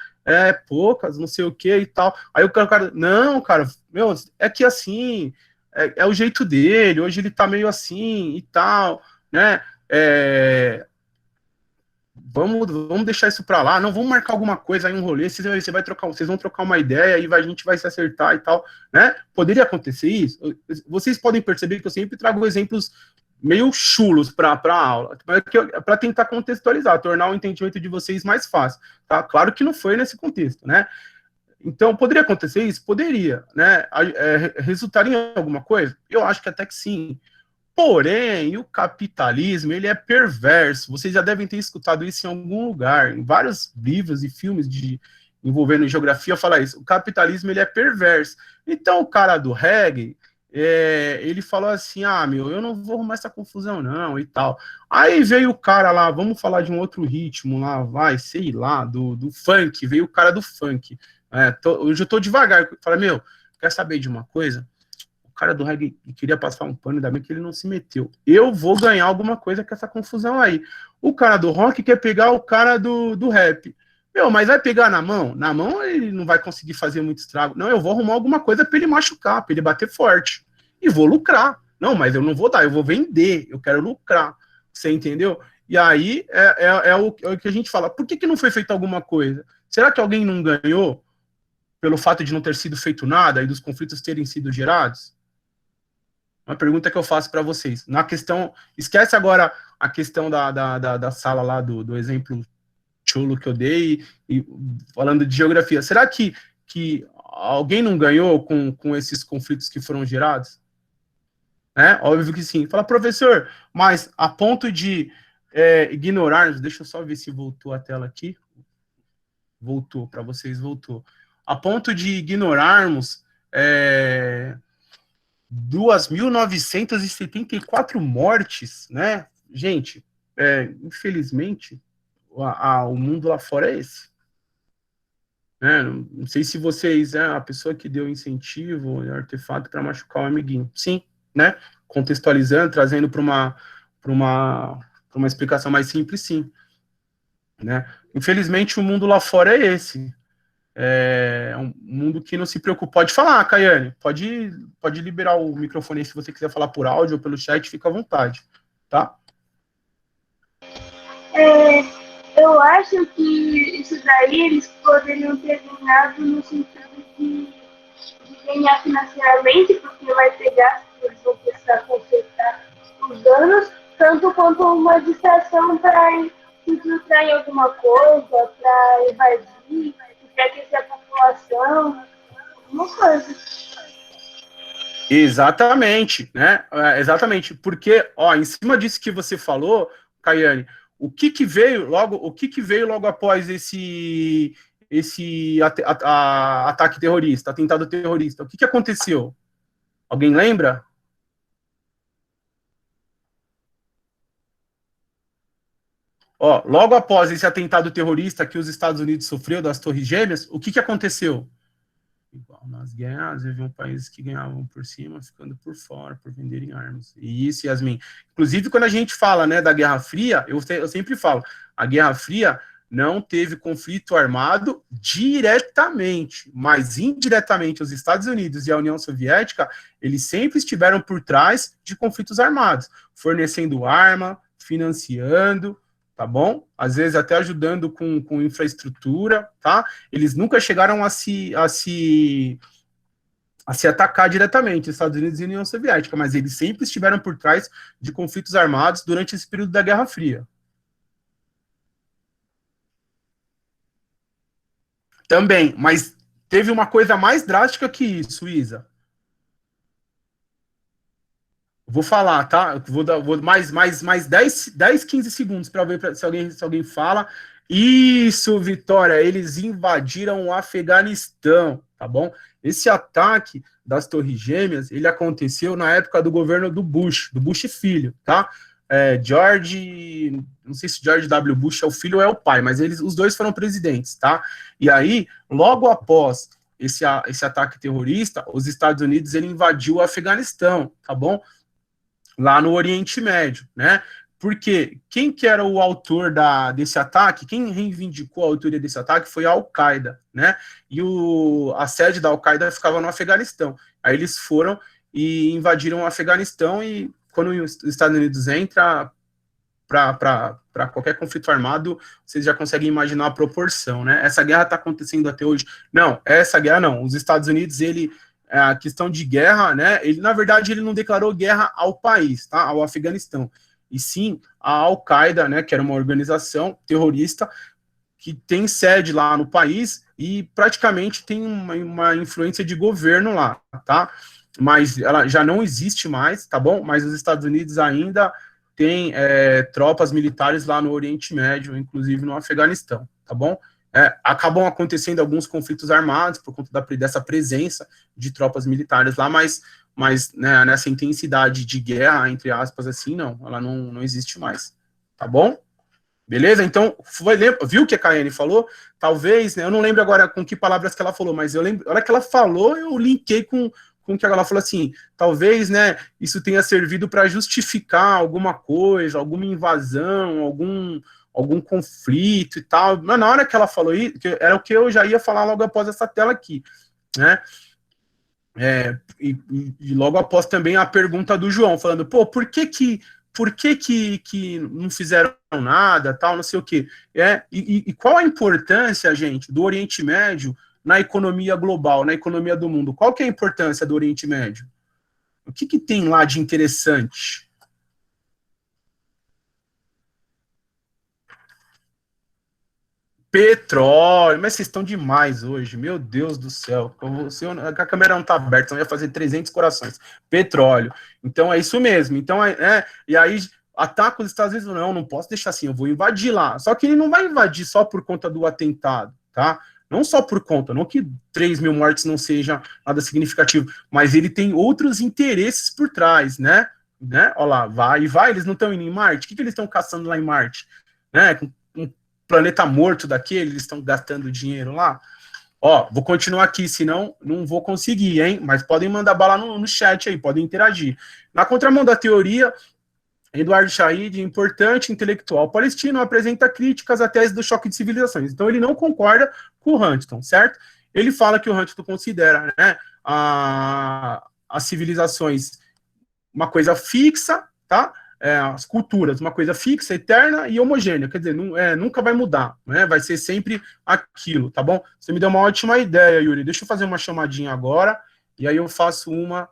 poucas, não sei o quê e tal. Aí o cara, não, cara, meu, é que assim, é o jeito dele, hoje ele tá meio assim e tal, né? Vamos deixar isso pra lá, não, vamos marcar alguma coisa aí, um rolê, vocês vão trocar uma ideia, aí a gente vai se acertar e tal, né? Poderia acontecer isso? Vocês podem perceber que eu sempre trago exemplos meio chulos para a aula, para tentar contextualizar, tornar o entendimento de vocês mais fácil, tá? Claro que não foi nesse contexto, né? Então, poderia acontecer isso? Poderia, né? Resultar em alguma coisa? Eu acho que até que sim. Porém, o capitalismo, ele é perverso. Vocês já devem ter escutado isso em algum lugar. Em vários livros e filmes envolvendo geografia, fala isso. O capitalismo, ele é perverso. Então, o cara do reggae, ele falou assim, eu não vou arrumar essa confusão, não, e tal. Aí veio o cara lá, vamos falar de um outro ritmo lá, sei lá, do funk. Veio o cara do funk. Hoje eu tô devagar. Falei, quer saber de uma coisa? O cara do reggae queria passar um pano, ainda bem que ele não se meteu. Eu vou ganhar alguma coisa com essa confusão aí. O cara do rock quer pegar o cara do rap. Mas vai pegar na mão? Na mão ele não vai conseguir fazer muito estrago. Não, eu vou arrumar alguma coisa para ele machucar, para ele bater forte. E vou lucrar. Não, mas eu não vou dar, eu vou vender, eu quero lucrar. Você entendeu? E aí é o que a gente fala. Por que não foi feita alguma coisa? Será que alguém não ganhou pelo fato de não ter sido feito nada e dos conflitos terem sido gerados? Uma pergunta que eu faço para vocês. Na questão, esquece agora a questão da sala lá, do exemplo chulo que eu dei, e falando de geografia. Será que alguém não ganhou com esses conflitos que foram gerados? Óbvio que sim. Fala, professor, mas a ponto de ignorarmos, deixa eu só ver se voltou a tela aqui. Voltou, para vocês voltou. A ponto de ignorarmos 2.974 mortes, né? Gente, infelizmente, o mundo lá fora é esse. Não sei se vocês, a pessoa que deu incentivo, artefato para machucar o amiguinho. Sim, né? Contextualizando, trazendo para uma explicação mais simples, sim. Né? Infelizmente, o mundo lá fora é esse. É um mundo que não se preocupa. Pode falar, Caiane. Pode liberar o microfone aí, se você quiser falar por áudio ou pelo chat, fica à vontade, tá? Eu acho que isso daí eles poderiam ter ganhado no sentido de ganhar financeiramente, porque vai pegar, eles vão precisar consertar os danos, tanto quanto uma distração para se infiltrar em alguma coisa, para evadir, para aquecer a população, alguma coisa. Exatamente, né? Exatamente, porque, em cima disso que você falou, Caiane, o que veio logo após esse ataque terrorista, atentado terrorista? O que aconteceu? Alguém lembra? Logo após esse atentado terrorista que os Estados Unidos sofreu das Torres Gêmeas, o que aconteceu? Igual nas guerras, havia países que ganhavam por cima, ficando por fora, por venderem armas. E isso, Yasmin. Inclusive, quando a gente fala, né, da Guerra Fria, eu sempre falo, a Guerra Fria não teve conflito armado diretamente, mas indiretamente os Estados Unidos e a União Soviética, eles sempre estiveram por trás de conflitos armados, fornecendo arma, financiando, tá bom? Às vezes até ajudando com infraestrutura, tá? Eles nunca chegaram a se atacar diretamente, Estados Unidos e União Soviética, mas eles sempre estiveram por trás de conflitos armados durante esse período da Guerra Fria. Também, mas teve uma coisa mais drástica que isso, Isa. Vou falar, tá? Vou mais 10, 15 segundos para ver se alguém fala. Isso, Vitória, eles invadiram o Afeganistão, tá bom? Esse ataque das Torres Gêmeas, ele aconteceu na época do governo do Bush filho, tá? Não sei se George W. Bush é o filho ou é o pai, mas os dois foram presidentes, tá? E aí, logo após esse ataque terrorista, os Estados Unidos ele invadiu o Afeganistão, tá bom? Lá no Oriente Médio, né? Porque quem que era o autor desse ataque, quem reivindicou a autoria desse ataque foi a Al-Qaeda, né? E a sede da Al-Qaeda ficava no Afeganistão. Aí eles foram e invadiram o Afeganistão, e quando os Estados Unidos entra para qualquer conflito armado, vocês já conseguem imaginar a proporção, né? Essa guerra está acontecendo até hoje. Não, essa guerra não. Os Estados Unidos, a questão de guerra, né? Ele, na verdade, ele não declarou guerra ao país, tá? Ao Afeganistão. E sim a Al-Qaeda, né, que era uma organização terrorista que tem sede lá no país e praticamente tem uma influência de governo lá, tá? Mas ela já não existe mais, tá bom? Mas os Estados Unidos ainda tem tropas militares lá no Oriente Médio, inclusive no Afeganistão, tá bom? Acabam acontecendo alguns conflitos armados por conta dessa presença de tropas militares lá, mas né, nessa intensidade de guerra, entre aspas, assim, não, ela não existe mais, tá bom? Beleza? Então, viu o que a Kaiane falou? Talvez, né, eu não lembro agora com que palavras que ela falou, mas eu lembro, a hora que ela falou, eu linkei com que ela falou assim, talvez, né, isso tenha servido para justificar alguma coisa, alguma invasão, algum conflito e tal, mas na hora que ela falou isso, era o que eu já ia falar logo após essa tela aqui, né? E logo após também a pergunta do João, falando, pô, por que não fizeram nada, tal, não sei o quê. E qual a importância, gente, do Oriente Médio na economia global, na economia do mundo? Qual que é a importância do Oriente Médio? O que tem lá de interessante? Petróleo, mas vocês estão demais hoje, meu Deus do céu. A câmera não está aberta, senão ia fazer 300 corações. Petróleo. Então é isso mesmo. Então e aí ataca os Estados Unidos, não posso deixar assim, eu vou invadir lá. Só que ele não vai invadir só por conta do atentado, tá? Não só por conta, não que 3 mil mortes não seja nada significativo, mas ele tem outros interesses por trás, né? Olha lá, vai, eles não estão indo em Marte? O que eles estão caçando lá em Marte? Né? Planeta morto daquele, eles estão gastando dinheiro lá. Ó, vou continuar aqui, senão não vou conseguir, hein? Mas podem mandar bala no chat aí, podem interagir. Na contramão da teoria, Eduardo Said, importante intelectual palestino, apresenta críticas à tese do choque de civilizações. Então ele não concorda com o Huntington, certo? Ele fala que o Huntington considera, né, as civilizações uma coisa fixa, tá? As culturas, uma coisa fixa, eterna e homogênea, quer dizer, nunca vai mudar, né? Vai ser sempre aquilo, tá bom? Você me deu uma ótima ideia, Yuri. Deixa eu fazer uma chamadinha agora, e aí eu faço uma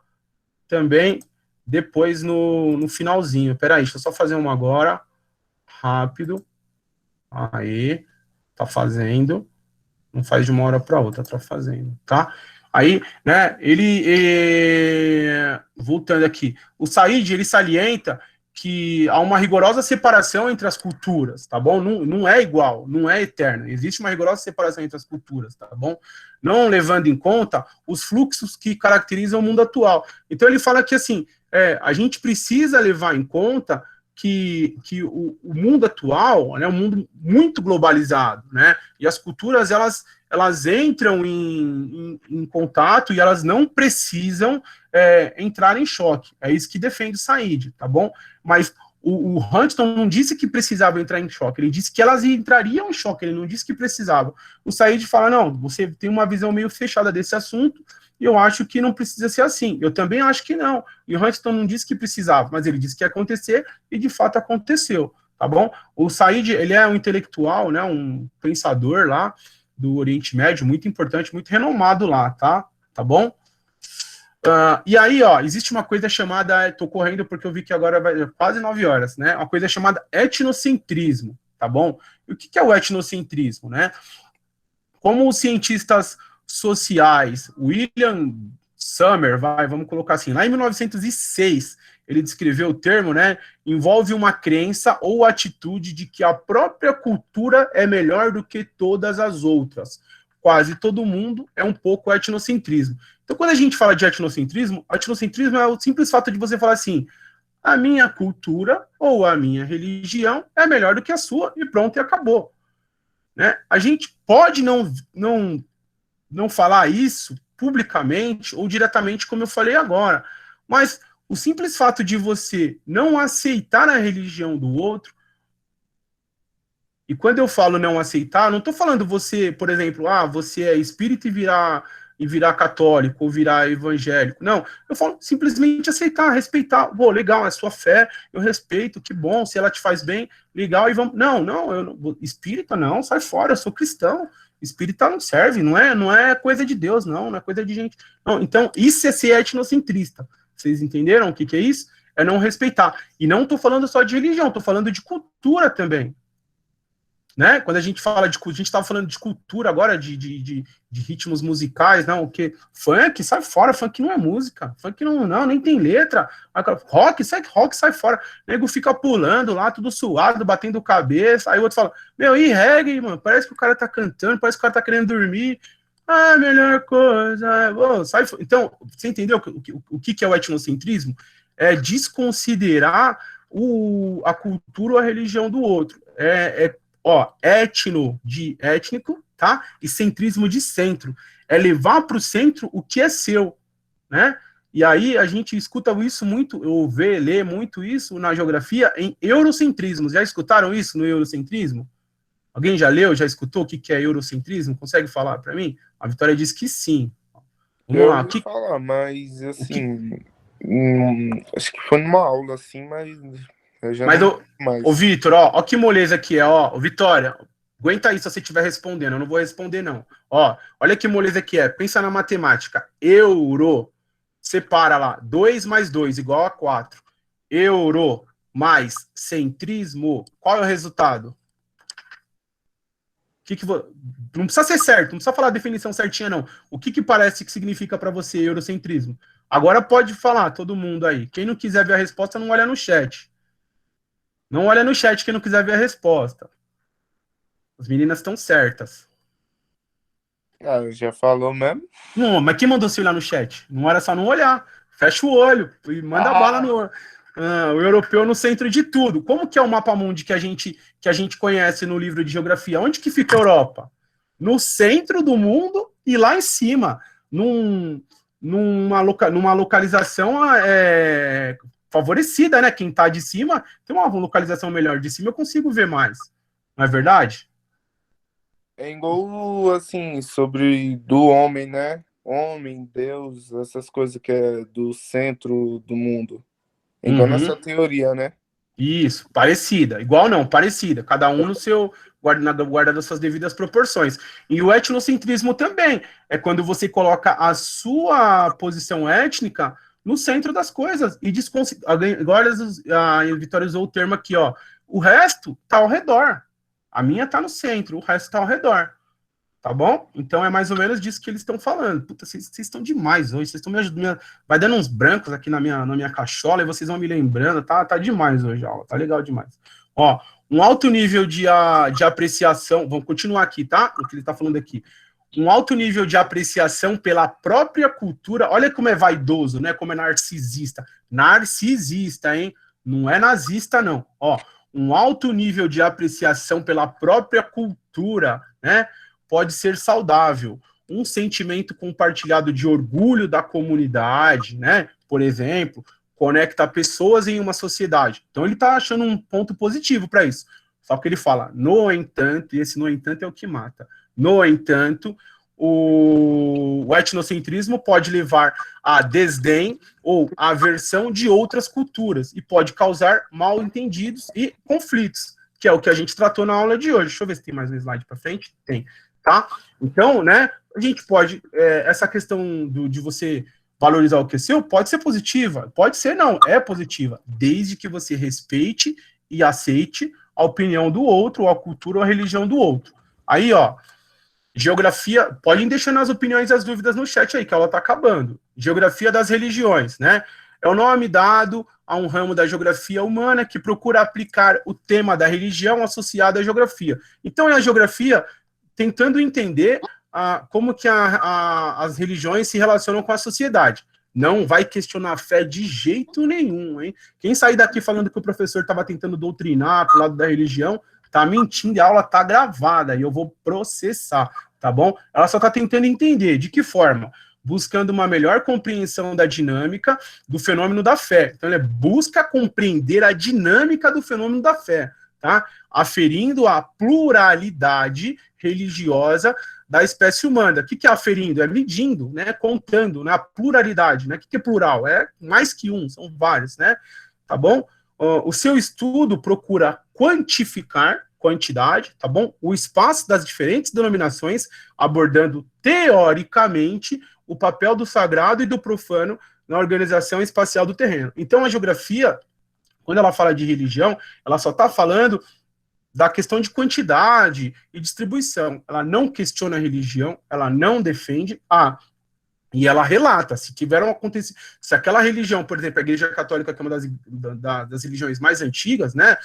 também depois no finalzinho. Peraí, deixa eu só fazer uma agora, rápido. Aí, tá fazendo. Não faz de uma hora para outra, tá fazendo, tá? Aí, né, voltando aqui, o Said, ele salienta que há uma rigorosa separação entre as culturas, tá bom? Não é igual, não é eterno. Existe uma rigorosa separação entre as culturas, tá bom? Não levando em conta os fluxos que caracterizam o mundo atual. Então ele fala que, assim, a gente precisa levar em conta que o mundo atual é um mundo muito globalizado, né? E as culturas, elas entram em contato e elas não precisam entrar em choque. É isso que defende o Said, tá bom? Mas o Huntington não disse que precisava entrar em choque, ele disse que elas entrariam em choque, ele não disse que precisavam. O Said fala, não, você tem uma visão meio fechada desse assunto, e eu acho que não precisa ser assim. Eu também acho que não. E o Huntington não disse que precisava, mas ele disse que ia acontecer, e de fato aconteceu, tá bom? O Said, ele é um intelectual, né, um pensador lá do Oriente Médio, muito importante, muito renomado lá, tá bom? E aí, ó, existe uma coisa chamada, tô correndo porque eu vi que agora vai quase 9 horas, né? Uma coisa chamada etnocentrismo, tá bom? E o que é o etnocentrismo, né? Como os cientistas sociais, William Summer, vamos colocar assim, lá em 1906, ele descreveu o termo, né? Envolve uma crença ou atitude de que a própria cultura é melhor do que todas as outras. Quase todo mundo é um pouco etnocentrismo. Então, quando a gente fala de etnocentrismo é o simples fato de você falar assim, a minha cultura ou a minha religião é melhor do que a sua, e pronto, e acabou. Né? A gente pode não não falar isso publicamente ou diretamente, como eu falei agora. Mas o simples fato de você não aceitar a religião do outro, e quando eu falo não aceitar, não estou falando você, por exemplo, você é espírita e virar católico ou virar evangélico. Não, eu falo simplesmente aceitar, respeitar. Pô, legal, é sua fé, eu respeito, que bom, se ela te faz bem, legal, e vamos... Espírita não, sai fora, eu sou cristão. Espírita não serve, não é coisa de Deus, não é coisa de gente. Não, então, isso é ser etnocentrista. Vocês entenderam o que é isso? É não respeitar. E não estou falando só de religião, estou falando de cultura também. Né? Quando a gente fala de... A gente estava falando de cultura agora, de ritmos musicais, não, o que? Funk, sai fora, funk não é música. Funk não, nem tem letra. Rock sai fora. O nego fica pulando lá, tudo suado, batendo cabeça. Aí o outro fala, e reggae, mano? Parece que o cara tá cantando, parece que o cara tá querendo dormir. Melhor coisa. Sai fora. Então, você entendeu o que é o etnocentrismo? É desconsiderar a cultura ou a religião do outro. Etno de étnico, tá? E centrismo de centro. É levar para o centro o que é seu, né? E aí a gente escuta isso muito, lê muito isso na geografia em eurocentrismos. Já escutaram isso no eurocentrismo? Alguém já leu, já escutou o que é eurocentrismo? Consegue falar para mim? A Vitória diz que sim. Vamos lá. Falar, mas assim, acho que foi numa aula assim, mas... Ô Vitor, ó que moleza que é, ó, Vitória, aguenta aí se você estiver respondendo, eu não vou responder não. Olha que moleza que é, pensa na matemática, euro, separa lá, 2 mais 2 igual a 4, euro mais centrismo, qual é o resultado? Não precisa ser certo, não precisa falar a definição certinha não, o que parece que significa para você eurocentrismo? Agora pode falar, todo mundo aí, quem não quiser ver a resposta não olha no chat. Não olha no chat quem não quiser ver a resposta. As meninas estão certas. Já falou mesmo? Não, mas quem mandou você olhar no chat? Não era só não olhar. Fecha o olho e manda bala no... o europeu no centro de tudo. Como que é o mapa mundi que a gente conhece no livro de geografia? Onde que fica a Europa? No centro do mundo e lá em cima. Numa localização... favorecida, né? Quem tá de cima tem uma localização melhor. De cima eu consigo ver mais. Não é verdade? É igual, assim, sobre do homem, né? Homem, Deus, essas coisas que é do centro do mundo. Igual nessa teoria, né? Isso, parecida. Igual não, parecida. Cada um no seu... guarda das suas devidas proporções. E o etnocentrismo também. É quando você coloca a sua posição étnica no centro das coisas, e agora a Vitória usou o termo aqui, ó, o resto tá ao redor, a minha tá no centro, o resto tá ao redor, tá bom? Então é mais ou menos disso que eles estão falando. Puta, vocês estão demais hoje, vocês estão me ajudando, vai dando uns brancos aqui na minha cachola, e vocês vão me lembrando, tá demais hoje a aula, tá legal demais. Ó, um alto nível de apreciação, vamos continuar aqui, tá? O que ele tá falando aqui. Um alto nível de apreciação pela própria cultura, olha como é vaidoso, né? Como é narcisista. Narcisista, hein? Não é nazista, não. Um alto nível de apreciação pela própria cultura, né? Pode ser saudável. Um sentimento compartilhado de orgulho da comunidade, né? Por exemplo, conecta pessoas em uma sociedade. Então ele está achando um ponto positivo para isso. Só que ele fala, no entanto, e esse no entanto é o que mata. No entanto, o etnocentrismo pode levar a desdém ou aversão de outras culturas e pode causar mal-entendidos e conflitos, que é o que a gente tratou na aula de hoje. Deixa eu ver se tem mais um slide para frente. Tem, tá? Então, né, a gente pode... essa questão de você valorizar o que é seu pode ser positiva, pode ser não, é positiva, desde que você respeite e aceite a opinião do outro, ou a cultura ou a religião do outro. Aí, ó, geografia, podem deixar as opiniões e as dúvidas no chat aí, que a aula tá acabando. Geografia das religiões, né? É o nome dado a um ramo da geografia humana que procura aplicar o tema da religião associado à geografia. Então, é a geografia tentando entender como que as religiões se relacionam com a sociedade. Não vai questionar a fé de jeito nenhum, hein? Quem sair daqui falando que o professor estava tentando doutrinar pro lado da religião, tá mentindo, a aula tá gravada e eu vou processar. tá bom? Ela só está tentando entender de que forma, buscando uma melhor compreensão da dinâmica do fenômeno da fé. Então, ela busca compreender a dinâmica do fenômeno da fé, tá? Aferindo a pluralidade religiosa da espécie humana. O que é aferindo? É medindo, né? Contando, né? A pluralidade, né? O que é plural? É mais que um, são vários, né? Tá bom? O seu estudo procura quantificar quantidade, tá bom? O espaço das diferentes denominações, abordando teoricamente o papel do sagrado e do profano na organização espacial do terreno. Então, a geografia, quando ela fala de religião, ela só está falando da questão de quantidade e distribuição. Ela não questiona a religião, ela não defende e ela relata, se tiveram acontecido, se aquela religião, por exemplo, a Igreja Católica, que é uma das religiões mais antigas, né,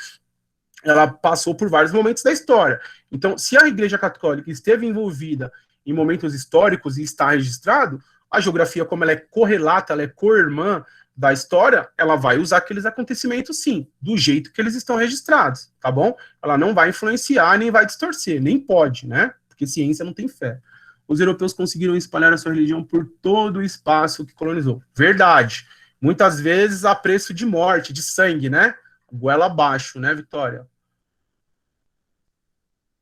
ela passou por vários momentos da história. Então, se a Igreja Católica esteve envolvida em momentos históricos e está registrado, a geografia, como ela é correlata, ela é co-irmã da história, ela vai usar aqueles acontecimentos, sim, do jeito que eles estão registrados, tá bom? Ela não vai influenciar, nem vai distorcer, nem pode, né? Porque ciência não tem fé. Os europeus conseguiram espalhar a sua religião por todo o espaço que colonizou. Verdade. Muitas vezes a preço de morte, de sangue, né? Goela abaixo, né, Vitória?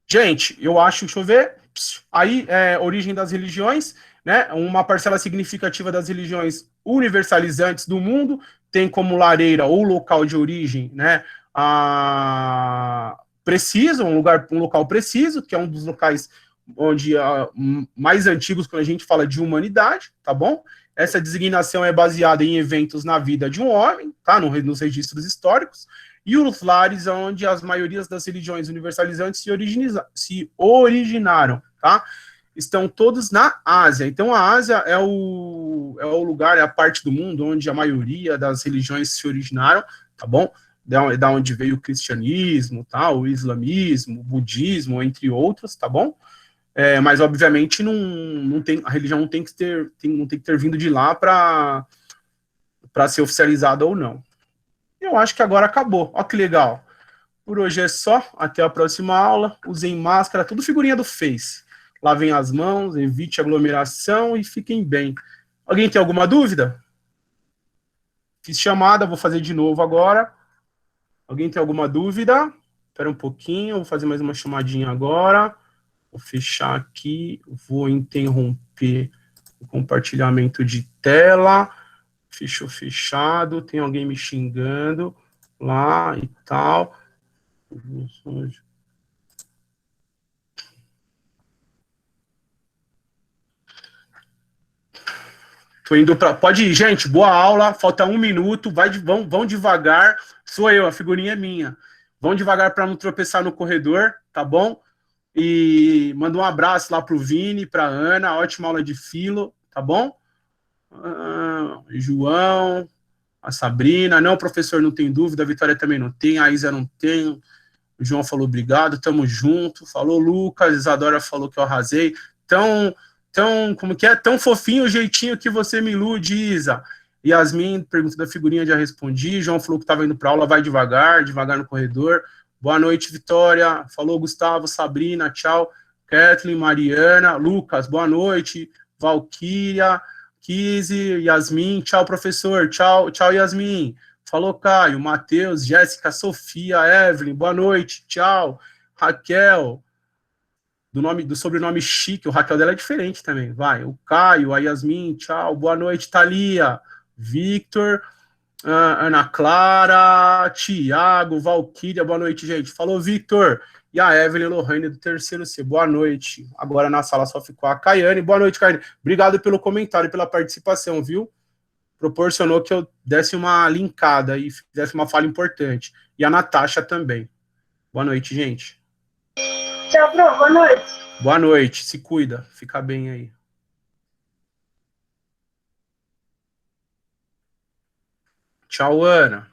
Gente, eu acho, deixa eu ver. Aí, origem das religiões, né? Uma parcela significativa das religiões universalizantes do mundo tem como lareira ou local de origem, né? Preciso, um local preciso, que é um dos locais onde mais antigos quando a gente fala de humanidade, tá bom? Essa designação é baseada em eventos na vida de um homem, tá? Nos registros históricos, e os lares onde as maiorias das religiões universalizantes se originaram, tá? Estão todos na Ásia. Então, a Ásia é o lugar, é a parte do mundo onde a maioria das religiões se originaram, tá bom? Da onde veio o cristianismo, tá? O islamismo, o budismo, entre outros, tá bom? Mas, obviamente, não tem, a religião não tem que ter vindo de lá para ser oficializada ou não. Eu acho que agora acabou. Olha que legal. Por hoje é só. Até a próxima aula. Usem máscara, tudo figurinha do Face. Lavem as mãos, evite aglomeração e fiquem bem. Alguém tem alguma dúvida? Fiz chamada, vou fazer de novo agora. Alguém tem alguma dúvida? Espera um pouquinho, vou fazer mais uma chamadinha agora. Vou fechar aqui, vou interromper o compartilhamento de tela. Fechou fechado, tem alguém me xingando lá e tal. Tô indo para. Pode ir, gente. Boa aula. Falta 1 minuto. Vão devagar. Sou eu, a figurinha é minha. Vão devagar para não tropeçar no corredor, tá bom? E manda um abraço lá pro Vini, pra Ana. Ótima aula de filo, tá bom? João, a Sabrina. Não, professor, não tem dúvida. A Vitória também não tem. A Isa não tem. O João falou obrigado. Tamo junto. Falou Lucas. Isadora falou que eu arrasei. Como que é? Tão fofinho o jeitinho que você me ilude, Isa. Yasmin, pergunta da figurinha, já respondi. João falou que estava indo para aula, vai devagar no corredor. Boa noite, Vitória. Falou Gustavo, Sabrina, tchau. Kathleen, Mariana, Lucas, boa noite. Valquíria, Kizzy, Yasmin, tchau, professor. Tchau, Yasmin. Falou Caio, Matheus, Jéssica, Sofia, Evelyn, boa noite, tchau. Raquel. Do sobrenome chique, o Raquel dela é diferente também, vai, o Caio, a Yasmin, tchau, boa noite, Thalia, Victor, Ana Clara, Tiago, Valquíria, boa noite, gente, falou Victor, e a Evelyn Lohane do 3º C, boa noite, agora na sala só ficou a Caiane, boa noite, Caiane, obrigado pelo comentário, pela participação, viu, proporcionou que eu desse uma linkada e fizesse uma fala importante, e a Natasha também, boa noite, gente. Tchau, Pro. Boa noite. Boa noite. Se cuida. Fica bem aí. Tchau, Ana.